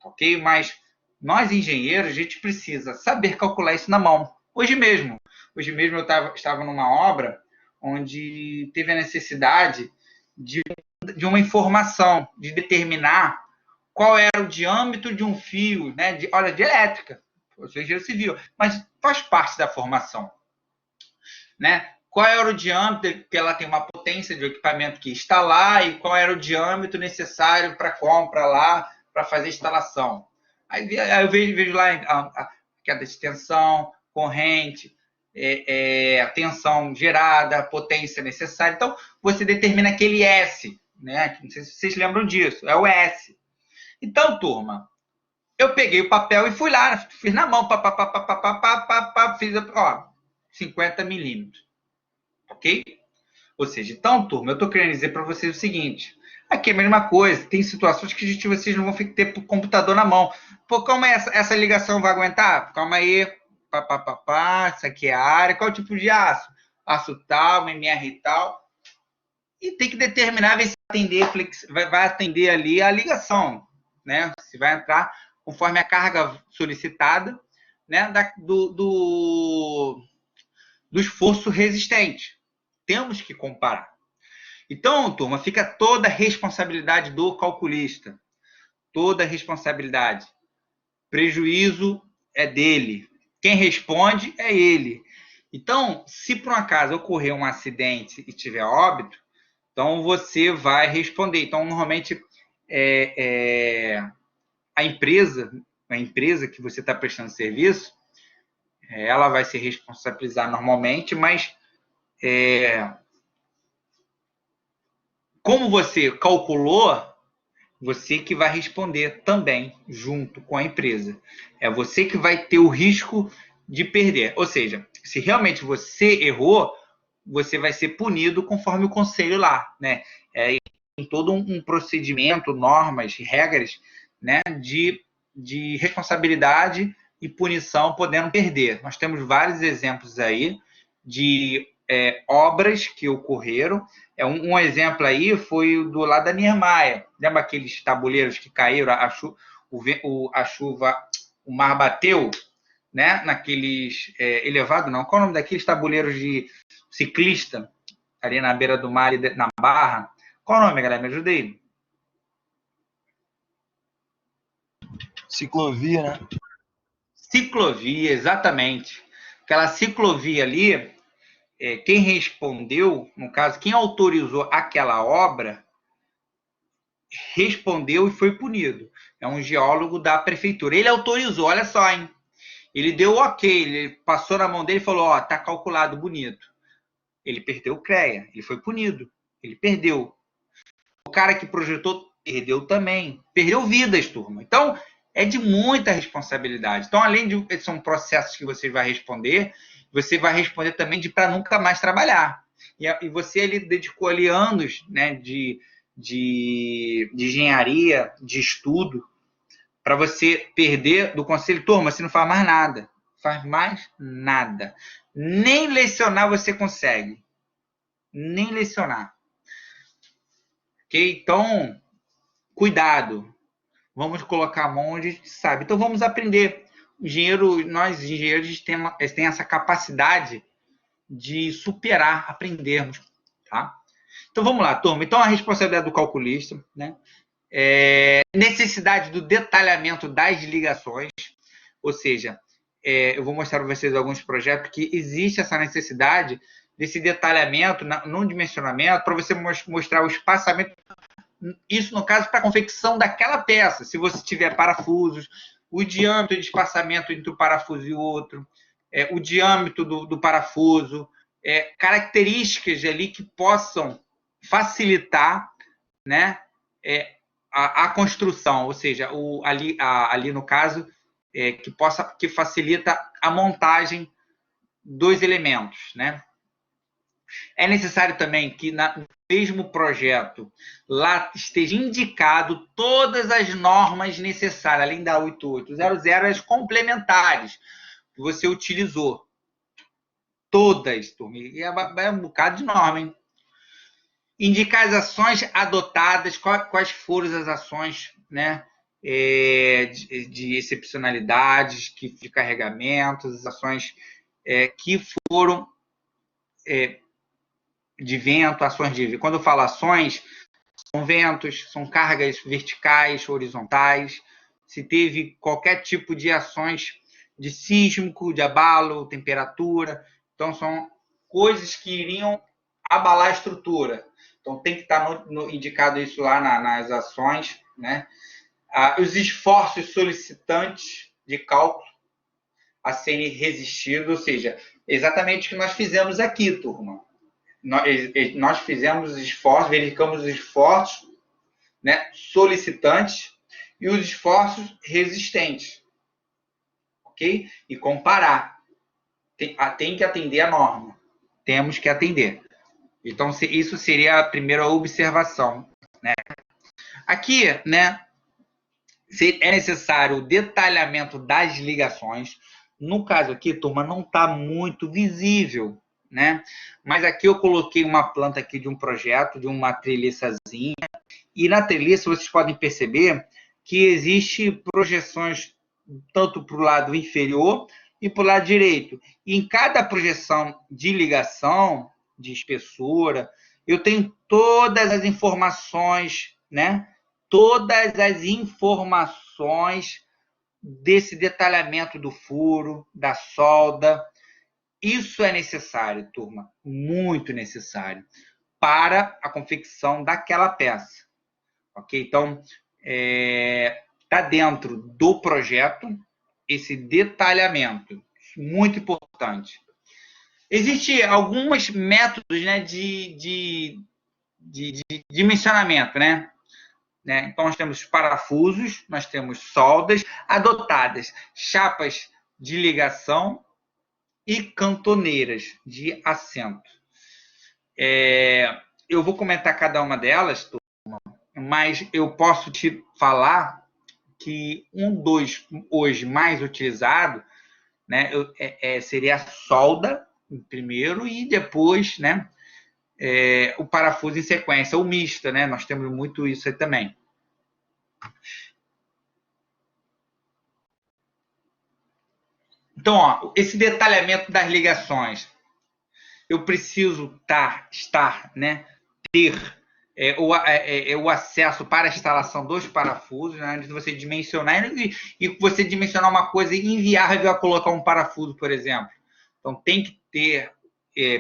S1: ok? Mas nós, engenheiros, a gente precisa saber calcular isso na mão. Hoje mesmo eu estava numa obra onde teve a necessidade de uma informação, de determinar qual era o diâmetro de um fio, né, de elétrica. Eu sou engenheiro civil, mas faz parte da formação, né? Qual era o diâmetro, que ela tem uma potência de equipamento que está lá, e qual era o diâmetro necessário para compra lá, para fazer a instalação. Aí eu vejo lá a queda de tensão, corrente, a tensão gerada, a potência necessária. Então, você determina aquele S, né? Não sei se vocês lembram disso, é o S. Então, turma, eu peguei o papel e fui lá, fiz na mão, fiz, 50 milímetros, ok? Ou seja, então, turma, eu estou querendo dizer para vocês o seguinte, aqui é a mesma coisa, tem situações que vocês não vão ter o computador na mão. Pô, como essa ligação vai aguentar? Calma aí, isso aqui é a área, qual tipo de aço? Aço tal, MR tal, e tem que determinar, ver se vai atender ali a ligação, né? Se vai entrar conforme a carga solicitada, né? Do esforço resistente. Temos que comparar. Então, turma, fica toda a responsabilidade do calculista. Toda a responsabilidade. Prejuízo é dele. Quem responde é ele. Então, se por um acaso ocorrer um acidente e tiver óbito, então você vai responder. Então, normalmente, a empresa que você está prestando serviço, ela vai se responsabilizar normalmente, mas como você calculou, você que vai responder também, junto com a empresa. É você que vai ter o risco de perder. Ou seja, se realmente você errou, você vai ser punido conforme o conselho lá, né? Tem todo um procedimento, normas, regras, né, de responsabilidade e punição podendo perder. Nós temos vários exemplos aí de obras que ocorreram. Um exemplo aí foi o do lado da Niemeyer. Lembra aqueles tabuleiros que caíram, a chuva, o mar bateu, né? Naqueles elevado, não. Qual é o nome daqueles tabuleiros de ciclista ali na beira do mar, na Barra? Qual o nome, galera? Me ajuda aí.
S3: Ciclovia, né?
S1: Ciclovia, exatamente. Aquela ciclovia ali, quem respondeu, no caso, quem autorizou aquela obra, respondeu e foi punido. É um geólogo da prefeitura. Ele autorizou, olha só, hein? Ele deu ok, ele passou na mão dele e falou, ó, tá calculado, bonito. Ele perdeu o CREA, ele foi punido, ele perdeu. O cara que projetou perdeu também. Perdeu vidas, turma. Então, é de muita responsabilidade. Então, além de são processos que você vai responder também para nunca mais trabalhar. E você ele dedicou ali anos, né, de engenharia, de estudo, para você perder do conselho, turma, você não faz mais nada. Faz mais nada. Nem lecionar você consegue. Nem lecionar. Ok? Então, cuidado. Vamos colocar a mão onde a gente sabe. Então, vamos aprender. Nós, engenheiros, tem essa capacidade de superar, aprendermos. Tá? Então, vamos lá, turma. Então, a responsabilidade do calculista, né? Necessidade do detalhamento das ligações, ou seja, eu vou mostrar para vocês alguns projetos que existe essa necessidade desse detalhamento no dimensionamento, para você mostrar o espaçamento, isso no caso para a confecção daquela peça, se você tiver parafusos, o diâmetro de espaçamento entre um parafuso e o outro, o diâmetro do parafuso, características ali que possam facilitar, né, a construção, ou seja, ali no caso, que facilita a montagem dos elementos, né? É necessário também que no mesmo projeto lá esteja indicado todas as normas necessárias, além da 8800, as complementares que você utilizou. Todas, turma. E é um bocado de norma, hein? Indicar as ações adotadas, quais foram as ações, né, de excepcionalidades, de carregamentos, as ações que foram de vento, ações de vento. Quando eu falo ações, são ventos, são cargas verticais, horizontais, se teve qualquer tipo de ações de sísmico, de abalo, temperatura. Então, são coisas que iriam abalar a estrutura. Então, tem que estar indicado isso lá nas ações, né? Os esforços solicitantes de cálculo a serem resistidos, ou seja, exatamente o que nós fizemos aqui, turma. Nós fizemos esforços, verificamos os esforços, né, solicitantes e os esforços resistentes, ok? E comparar. Tem que atender a norma. Temos que atender. Então, isso seria a primeira observação, né? Aqui, né, é necessário o detalhamento das ligações. No caso aqui, turma, não está muito visível, né? Mas aqui eu coloquei uma planta aqui de um projeto, de uma treliçazinha, e na treliça vocês podem perceber que existe projeções tanto para o lado inferior e para o lado direito. E em cada projeção de ligação, de espessura, eu tenho todas as informações, né? Todas as informações desse detalhamento do furo, da solda. Isso é necessário, turma, muito necessário, para a confecção daquela peça. Ok? Então, está dentro do projeto esse detalhamento, muito importante. Existem alguns métodos, né, de dimensionamento, né? Então, nós temos parafusos, nós temos soldas adotadas, chapas de ligação e cantoneiras de assento. Eu vou comentar cada uma delas, mas eu posso te falar que um dos hoje mais utilizado, né, seria a solda primeiro e depois, né, o parafuso em sequência, ou mista, né? Nós temos muito isso aí também. Então, ó, esse detalhamento das ligações, eu preciso né, ter o acesso para a instalação dos parafusos, né, antes de você dimensionar, e você dimensionar uma coisa inviável a colocar um parafuso, por exemplo. Então, tem que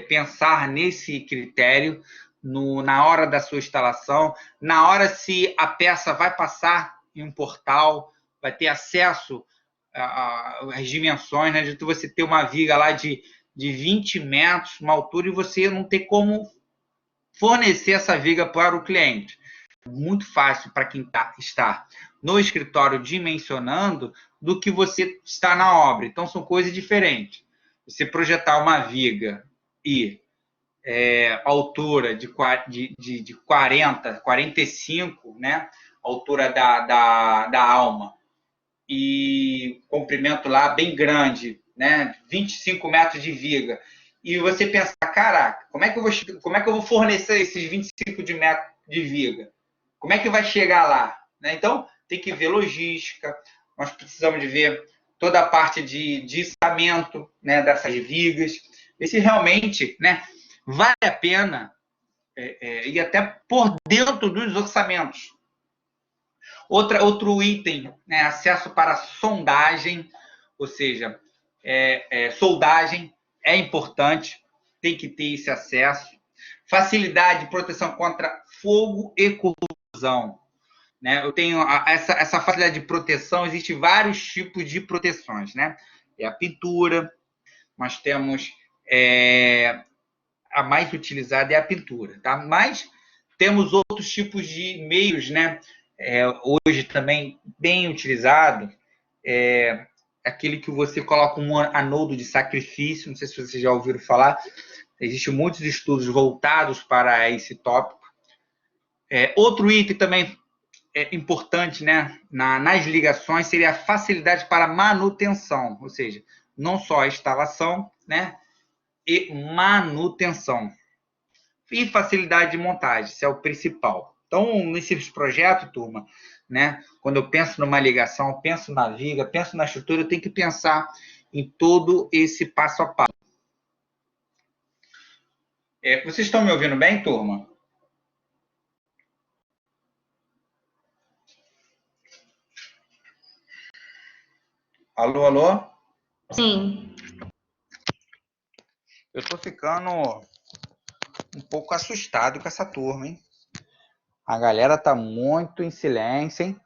S1: pensar nesse critério na hora da sua instalação, na hora se a peça vai passar em um portal, vai ter acesso às dimensões, né, de você ter uma viga lá de 20 metros, uma altura, e você não ter como fornecer essa viga para o cliente. Muito fácil para quem está no escritório dimensionando do que você está na obra. Então, são coisas diferentes. Você projetar uma viga e altura de 40, 45, né? Altura da alma, e comprimento lá bem grande, né? 25 metros de viga. E você pensar, caraca, como é que eu vou fornecer esses 25 de metros de viga? Como é que vai chegar lá? Né? Então, tem que ver logística, nós precisamos de ver toda a parte de içamento, né, dessas vigas, ver se realmente, né, vale a pena ir até por dentro dos orçamentos. Outro item, né, acesso para sondagem, ou seja, soldagem é importante, tem que ter esse acesso. Facilidade de proteção contra fogo e corrosão. Né? Eu tenho essa facilidade de proteção, existem vários tipos de proteções. Né? É a pintura, nós temos a mais utilizada é a pintura. Tá? Mas temos outros tipos de meios, né? Hoje também bem utilizado, aquele que você coloca um anodo de sacrifício, não sei se vocês já ouviram falar, existem muitos estudos voltados para esse tópico. Outro item também importante, né, nas ligações seria a facilidade para manutenção, ou seja, não só a instalação, né, e manutenção. E facilidade de montagem, isso é o principal. Então, nesses projetos, turma, né, quando eu penso numa ligação, penso na viga, penso na estrutura, eu tenho que pensar em todo esse passo a passo. Vocês estão me ouvindo bem, turma? Alô, alô?
S3: Sim.
S1: Eu tô ficando um pouco assustado com essa turma, hein? A galera tá muito em silêncio, hein?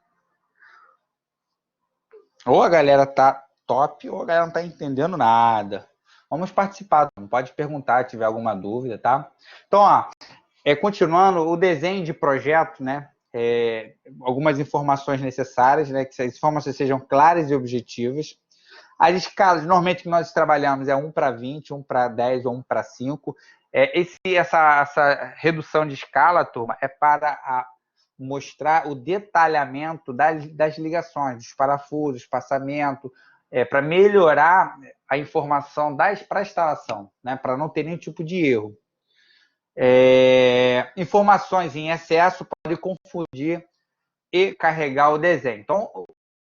S1: Ou a galera tá top, ou a galera não tá entendendo nada. Vamos participar, pode perguntar se tiver alguma dúvida, tá? Então, ó, continuando o desenho de projeto, né? Algumas informações necessárias, né? Que as informações sejam claras e objetivas. As escalas, normalmente, que nós trabalhamos é 1:20, 1:10 ou 1:5. Essa redução de escala, turma, é para mostrar o detalhamento das ligações, dos parafusos, espaçamento, para melhorar a informação para a instalação, né, para não ter nenhum tipo de erro. Informações em excesso podem confundir e carregar o desenho. Então,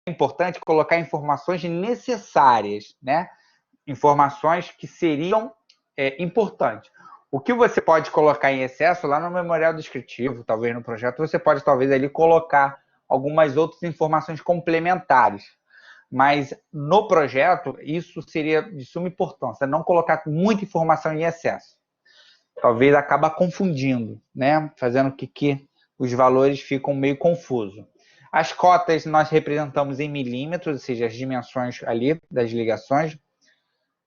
S1: é importante colocar informações necessárias, né? Informações que seriam importantes. O que você pode colocar em excesso lá no memorial descritivo, talvez no projeto, você pode talvez ali colocar algumas outras informações complementares. Mas no projeto, isso seria de suma importância, não colocar muita informação em excesso. Talvez acaba confundindo, né? Fazendo com que os valores ficam meio confusos. As cotas nós representamos em milímetros, ou seja, as dimensões ali das ligações,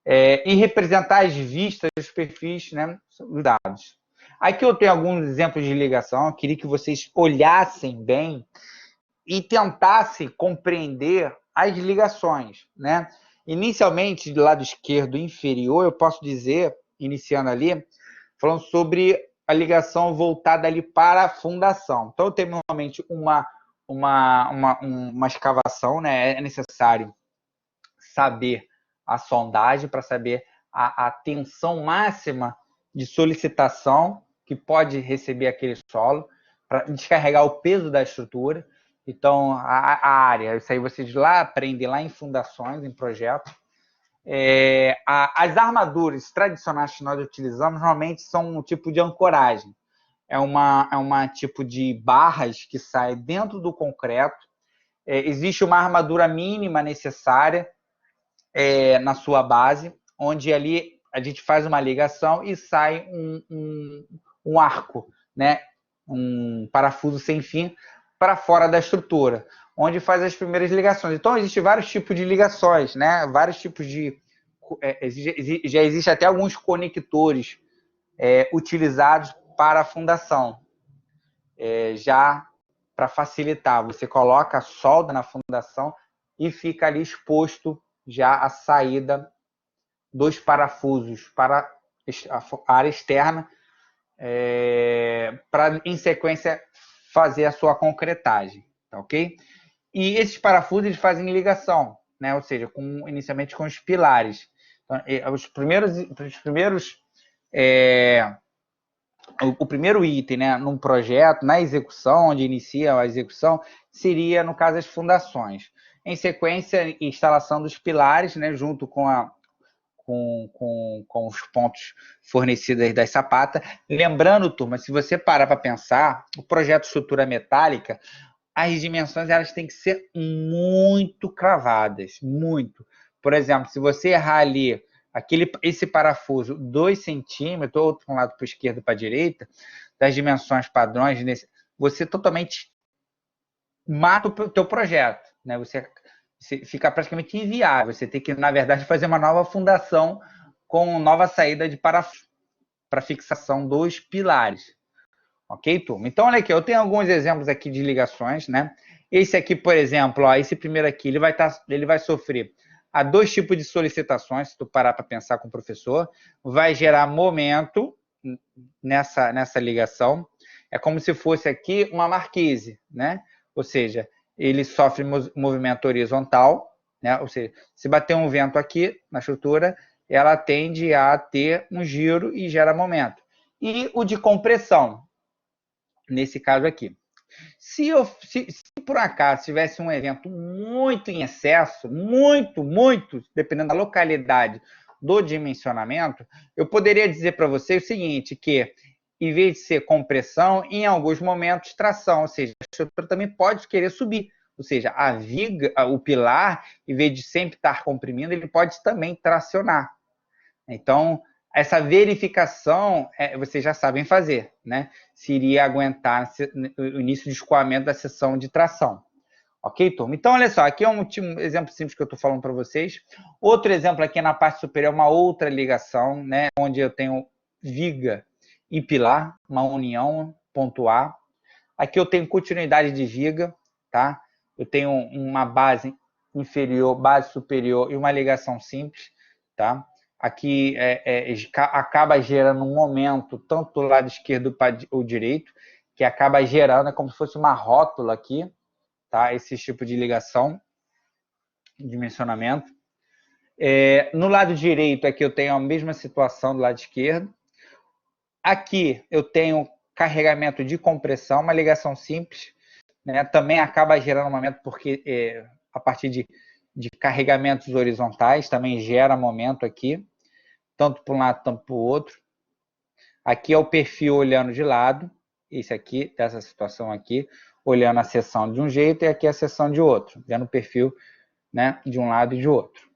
S1: e representar as vistas dos perfis, né, dos dados. Aqui eu tenho alguns exemplos de ligação, eu queria que vocês olhassem bem e tentassem compreender as ligações, né? Inicialmente, do lado esquerdo inferior, eu posso dizer, iniciando ali, falando sobre a ligação voltada ali para a fundação. Então, eu tenho normalmente uma escavação, né? É necessário saber a sondagem para saber a tensão máxima de solicitação que pode receber aquele solo, para descarregar o peso da estrutura. Então, a área, isso aí vocês lá aprendem lá em fundações, em projetos. As armaduras tradicionais que nós utilizamos normalmente são um tipo de ancoragem. É uma tipo de barras que sai dentro do concreto. Existe uma armadura mínima necessária na sua base, onde ali a gente faz uma ligação e sai um arco, né? Um parafuso sem fim para fora da estrutura, onde faz as primeiras ligações. Então, existem vários tipos de ligações, né? Vários tipos de... já existe até alguns conectores utilizados para a fundação. Já para facilitar, você coloca a solda na fundação e fica ali exposto já a saída dos parafusos para a área externa, para, em sequência, fazer a sua concretagem, tá ok? E esses parafusos eles fazem ligação, né? Ou seja, inicialmente com os pilares. Então, o primeiro item, né, num projeto, na execução, onde inicia a execução, seria, no caso, as fundações. Em sequência, instalação dos pilares, né, junto com os pontos fornecidos das sapatas. Lembrando, turma, se você parar para pensar, o projeto estrutura metálica, as dimensões elas têm que ser muito cravadas, muito. Por exemplo, se você errar ali esse parafuso 2 centímetros, ou para um lado para o esquerdo para a direita, das dimensões padrões, você totalmente mata o teu projeto, né? Você fica praticamente inviável. Você tem que, na verdade, fazer uma nova fundação com nova saída de parafuso para fixação dos pilares. Ok, turma? Então, olha aqui, eu tenho alguns exemplos aqui de ligações, né? Esse aqui, por exemplo, ó, esse primeiro aqui, ele vai sofrer a 2 tipos de solicitações, se tu parar para pensar com o professor, vai gerar momento nessa ligação. É como se fosse aqui uma marquise, né? Ou seja, ele sofre movimento horizontal, né? Ou seja, se bater um vento aqui na estrutura, ela tende a ter um giro e gera momento. E o de compressão, nesse caso aqui. Se por acaso tivesse um evento muito em excesso, muito, dependendo da localidade do dimensionamento, eu poderia dizer para você o seguinte, que em vez de ser compressão, em alguns momentos tração, ou seja, a estrutura também pode querer subir, ou seja, a viga, o pilar, em vez de sempre estar comprimindo, ele pode também tracionar. Então, essa verificação vocês já sabem fazer, né? Se iria aguentar o início de escoamento da seção de tração. Ok, turma? Então, olha só, aqui é um exemplo simples que eu estou falando para vocês. Outro exemplo aqui na parte superior é uma outra ligação, né? Onde eu tenho viga e pilar, uma união, ponto A. Aqui eu tenho continuidade de viga, tá? Eu tenho uma base inferior, base superior e uma ligação simples, tá? Aqui acaba gerando um momento, tanto do lado esquerdo para o direito, que acaba gerando, é como se fosse uma rótula aqui, tá? Esse tipo de ligação, dimensionamento. No lado direito, aqui eu tenho a mesma situação do lado esquerdo. Aqui eu tenho carregamento de compressão, uma ligação simples, né? Também acaba gerando um momento, porque a partir de carregamentos horizontais também gera momento aqui, tanto para um lado, tanto para o outro. Aqui é o perfil olhando de lado, esse aqui, dessa situação aqui, olhando a seção de um jeito e aqui a seção de outro, vendo o perfil, né, de um lado e de outro.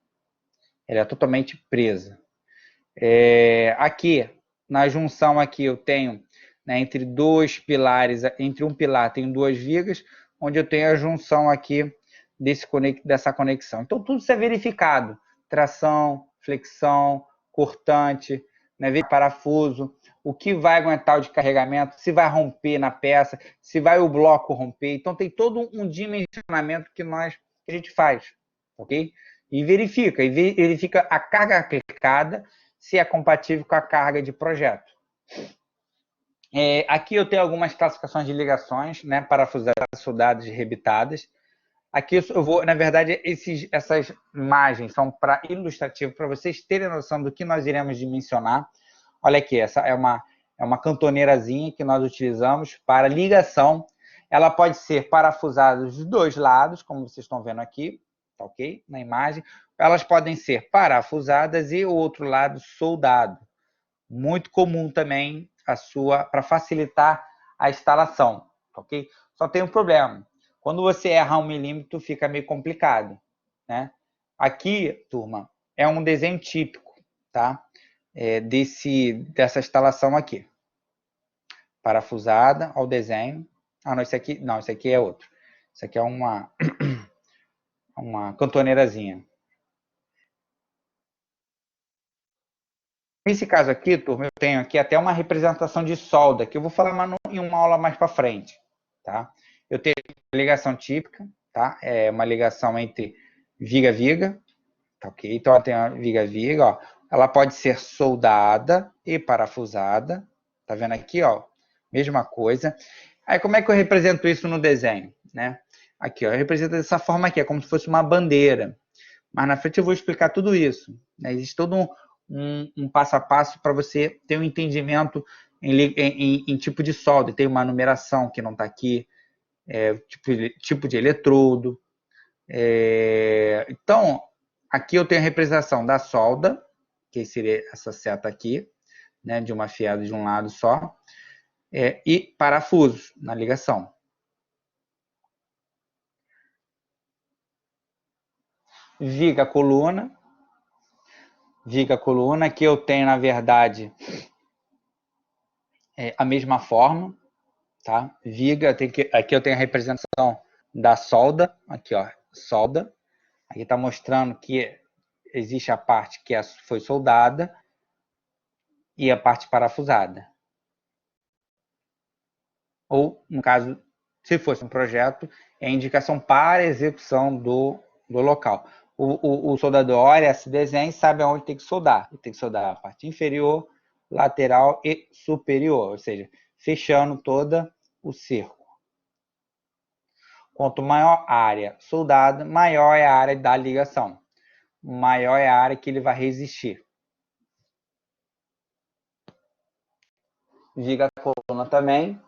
S1: Ela é totalmente presa. Aqui, na junção aqui, eu tenho, né, entre dois pilares, entre um pilar tenho duas vigas, onde eu tenho a junção aqui dessa conexão. Então, tudo isso é verificado. Tração, flexão, cortante, né, parafuso, o que vai aguentar o de carregamento, se vai romper na peça, se vai o bloco romper. Então, tem todo um dimensionamento que a gente faz, ok? E verifica a carga aplicada, se é compatível com a carga de projeto. Aqui eu tenho algumas classificações de ligações, né, parafusadas, soldadas e rebitadas. Aqui eu vou, na verdade, essas imagens são para ilustrativo, para vocês terem noção do que nós iremos dimensionar. Olha aqui, essa é uma cantoneirazinha que nós utilizamos para ligação. Ela pode ser parafusada dos dois lados, como vocês estão vendo aqui, tá ok? Na imagem. Elas podem ser parafusadas e o outro lado soldado. Muito comum também para facilitar a instalação, ok? Só tem um problema. Quando você erra 1 milímetro, fica meio complicado, né? Aqui, turma, é um desenho típico, tá? Dessa instalação aqui. Parafusada ao desenho. Ah, não, esse aqui é outro. Isso aqui é uma cantoneirazinha. Nesse caso aqui, turma, eu tenho aqui até uma representação de solda, que eu vou falar em uma aula mais para frente, tá? Eu tenho a ligação típica, tá? É uma ligação entre viga-viga, tá ok? Então, ela tem a viga-viga, ó. Ela pode ser soldada e parafusada, tá vendo aqui, ó? Mesma coisa. Aí, como é que eu represento isso no desenho, né? Aqui, ó, eu represento dessa forma aqui, é como se fosse uma bandeira. Mas na frente eu vou explicar tudo isso, né? Existe todo um passo a passo para você ter um entendimento em tipo de solda. Tem uma numeração que não está aqui, tipo de eletrodo. Então, aqui eu tenho a representação da solda, que seria essa seta aqui, né, de uma afiada de um lado só, e parafusos na ligação. Viga coluna, que eu tenho, na verdade, a mesma forma, tá? Viga, aqui eu tenho a representação da solda, aqui ó, solda. Aqui está mostrando que existe a parte que foi soldada e a parte parafusada. Ou, no caso, se fosse um projeto, é a indicação para execução do local. O soldador olha esse desenho e sabe aonde tem que soldar. Tem que soldar a parte inferior, lateral e superior, ou seja, fechando toda o cerco. Quanto maior a área soldada, maior é a área da ligação. Maior é a área que ele vai resistir. Viga a coluna também.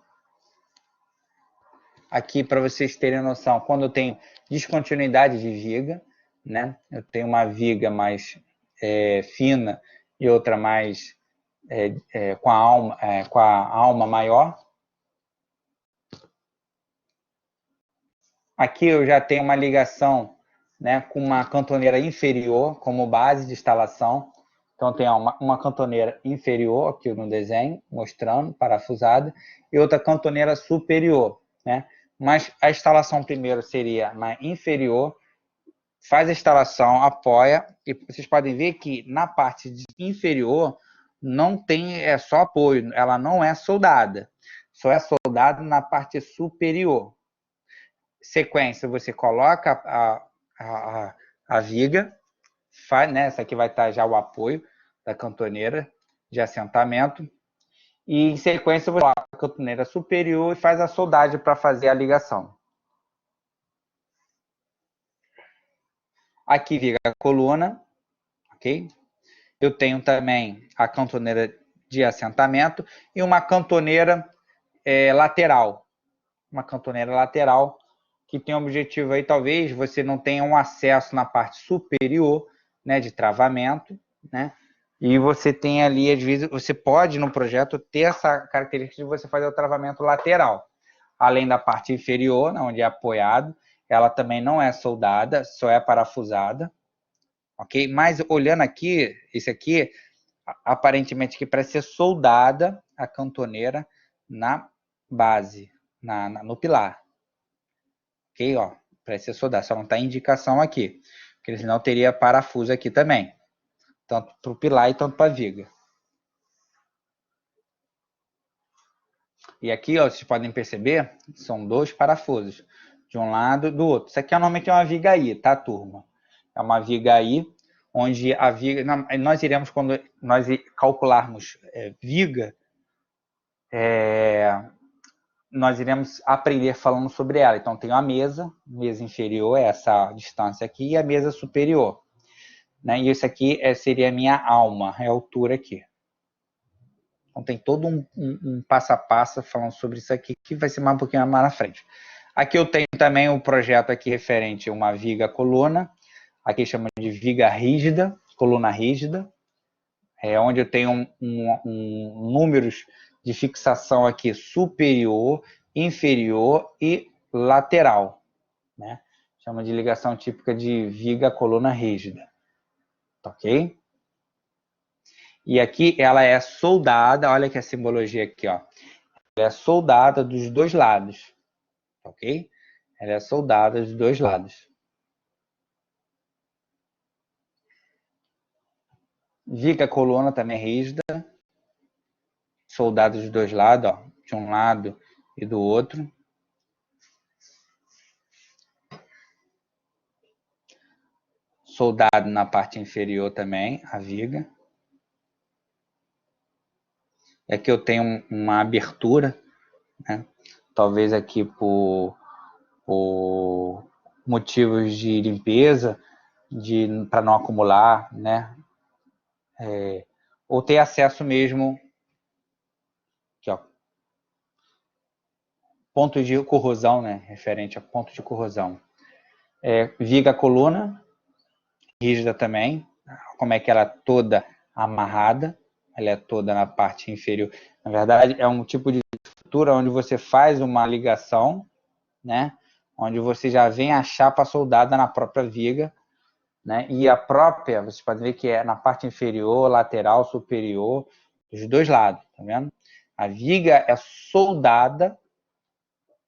S1: Aqui, para vocês terem noção, quando eu tenho descontinuidade de viga, né? Eu tenho uma viga mais fina e outra mais com a alma maior. Aqui eu já tenho uma ligação, né, com uma cantoneira inferior como base de instalação. Então tem uma cantoneira inferior aqui no desenho, mostrando, parafusada, e outra cantoneira superior, né? Mas a instalação primeiro seria na inferior, faz a instalação, apoia, e vocês podem ver que na parte inferior não tem, só apoio, ela não é soldada, só é soldada na parte superior. Sequência, você coloca a viga, faz, né, essa aqui vai estar já o apoio da cantoneira de assentamento, e em sequência você coloca a cantoneira superior e faz a soldagem para fazer a ligação. Aqui viga a coluna, ok? Eu tenho também a cantoneira de assentamento e uma cantoneira lateral. Uma cantoneira lateral que tem o objetivo aí, talvez você não tenha um acesso na parte superior, né, de travamento, né? E você tem ali, às vezes, você pode no projeto ter essa característica de você fazer o travamento lateral. Além da parte inferior, né, onde é apoiado, ela também não é soldada, só é parafusada, ok? Mas olhando aqui, esse aqui, aparentemente que parece ser soldada a cantoneira na base, no pilar. Ok, ó, parece ser soldada, só não está indicação aqui, porque senão teria parafuso aqui também, tanto para o pilar e tanto para a viga. E aqui, ó, vocês podem perceber, são dois parafusos, de um lado e do outro. Isso aqui normalmente é uma viga-i, tá, turma? É uma viga-i, onde a viga... Nós iremos, quando nós calcularmos viga, nós iremos aprender falando sobre ela. Então, tem a mesa inferior, essa distância aqui, e a mesa superior. Né? E isso aqui seria a minha alma, é a altura aqui. Então, tem todo um passo a passo falando sobre isso aqui, que vai ser mais um pouquinho mais na frente. Aqui eu tenho também um projeto aqui referente a uma viga coluna, aqui chama de viga rígida, coluna rígida, onde eu tenho números de fixação aqui superior, inferior e lateral, né? Chama de ligação típica de viga coluna rígida, ok? E aqui ela é soldada, olha que a simbologia aqui, ó. Ela é soldada dos dois lados, ok? Ela é soldada dos dois lados. Viga coluna também rígida, soldada dos dois lados, ó, de um lado e do outro. Soldado na parte inferior também, a viga. Aqui eu tenho uma abertura, né? Talvez aqui por motivos de limpeza, para não acumular, né? Ou ter acesso mesmo, aqui, ó, ponto de corrosão, né? Referente a ponto de corrosão. Viga coluna, rígida também, como é que ela é toda amarrada, ela é toda na parte inferior. Na verdade, é um tipo de estrutura onde você faz uma ligação, né? Onde você já vem a chapa soldada na própria viga, né? E a própria, vocês podem ver que é na parte inferior, lateral, superior, dos dois lados, tá vendo? A viga é soldada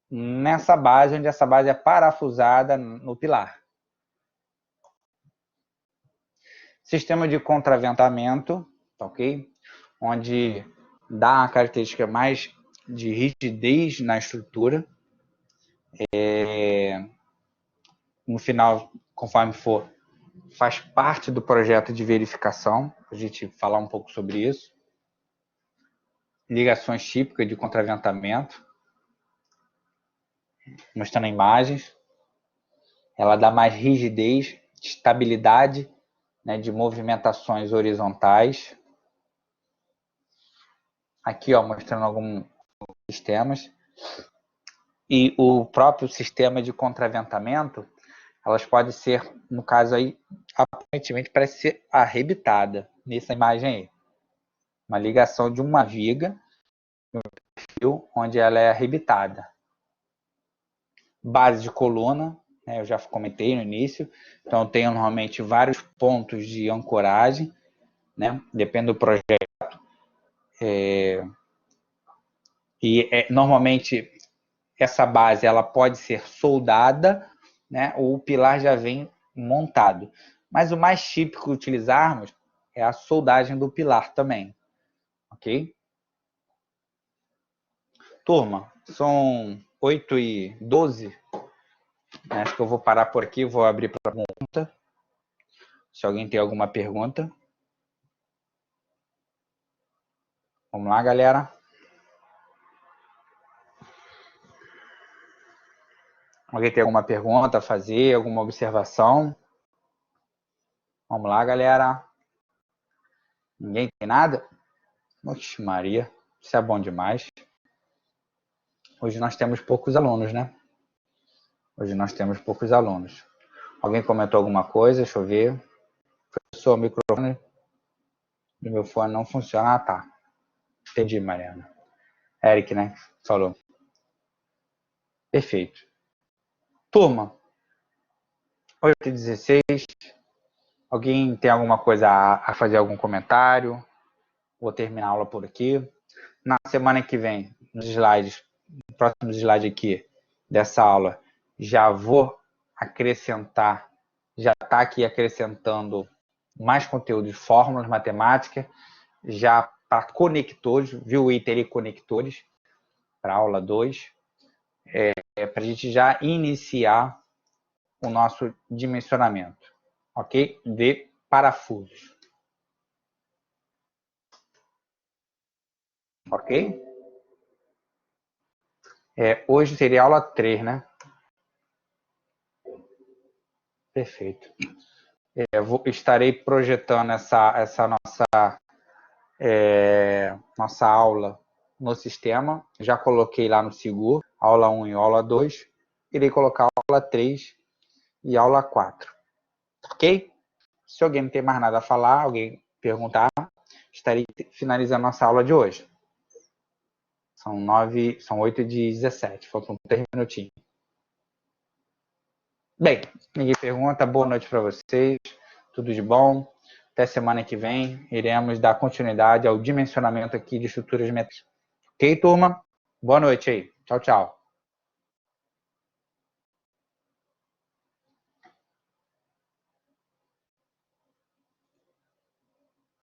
S1: nessa base, onde essa base é parafusada no pilar. Sistema de contraventamento, ok? Onde dá uma característica mais de rigidez na estrutura. No final, conforme for, faz parte do projeto de verificação, a gente falar um pouco sobre isso. Ligações típicas de contraventamento, mostrando imagens. Ela dá mais rigidez, estabilidade, né, de movimentações horizontais. Aqui, ó, mostrando alguns sistemas. E o próprio sistema de contraventamento, elas podem ser, no caso aí, aparentemente parece ser arrebitada nessa imagem aí. Uma ligação de uma viga, onde ela é arrebitada. Base de coluna, né, eu já comentei no início, então eu tenho normalmente vários pontos de ancoragem, né, depende do projeto. Normalmente essa base ela pode ser soldada, né, ou o pilar já vem montado. Mas o mais típico utilizarmos é a soldagem do pilar também, ok? Turma, são 8h12, né? Acho que eu vou parar por aqui, vou abrir para pergunta. Se alguém tem alguma pergunta. Vamos lá, galera. Alguém tem alguma pergunta a fazer, alguma observação? Vamos lá, galera. Ninguém tem nada? Oxe, Maria, isso é bom demais. Hoje nós temos poucos alunos, né? Hoje nós temos poucos alunos. Alguém comentou alguma coisa? Deixa eu ver. Professor, o microfone do meu fone não funciona. Ah, tá. Entendi, Mariana. Eric, né? Falou. Perfeito. Turma, 8h16. Alguém tem alguma coisa a fazer, algum comentário? Vou terminar a aula por aqui. Na semana que vem, nos slides, no próximo slide aqui dessa aula, já vou acrescentar, já está aqui acrescentando mais conteúdo de fórmulas matemáticas, já para conectores, viu o item ali, conectores, para a aula 2, para a gente já iniciar o nosso dimensionamento, ok? De parafusos. Ok? Hoje seria aula 3, né? Perfeito. Estarei projetando essa nossa aula no sistema. Já coloquei lá no Sigur, aula 1 e aula 2. Irei colocar aula 3 e aula 4. Ok? Se alguém não tem mais nada a falar, alguém perguntar, estarei finalizando nossa aula de hoje. São 8h17, faltam 3 minutinhos. Bem, ninguém pergunta, boa noite para vocês, tudo de bom. Até semana que vem, iremos dar continuidade ao dimensionamento aqui de estruturas metálicas. Ok, turma? Boa noite aí. Tchau, tchau.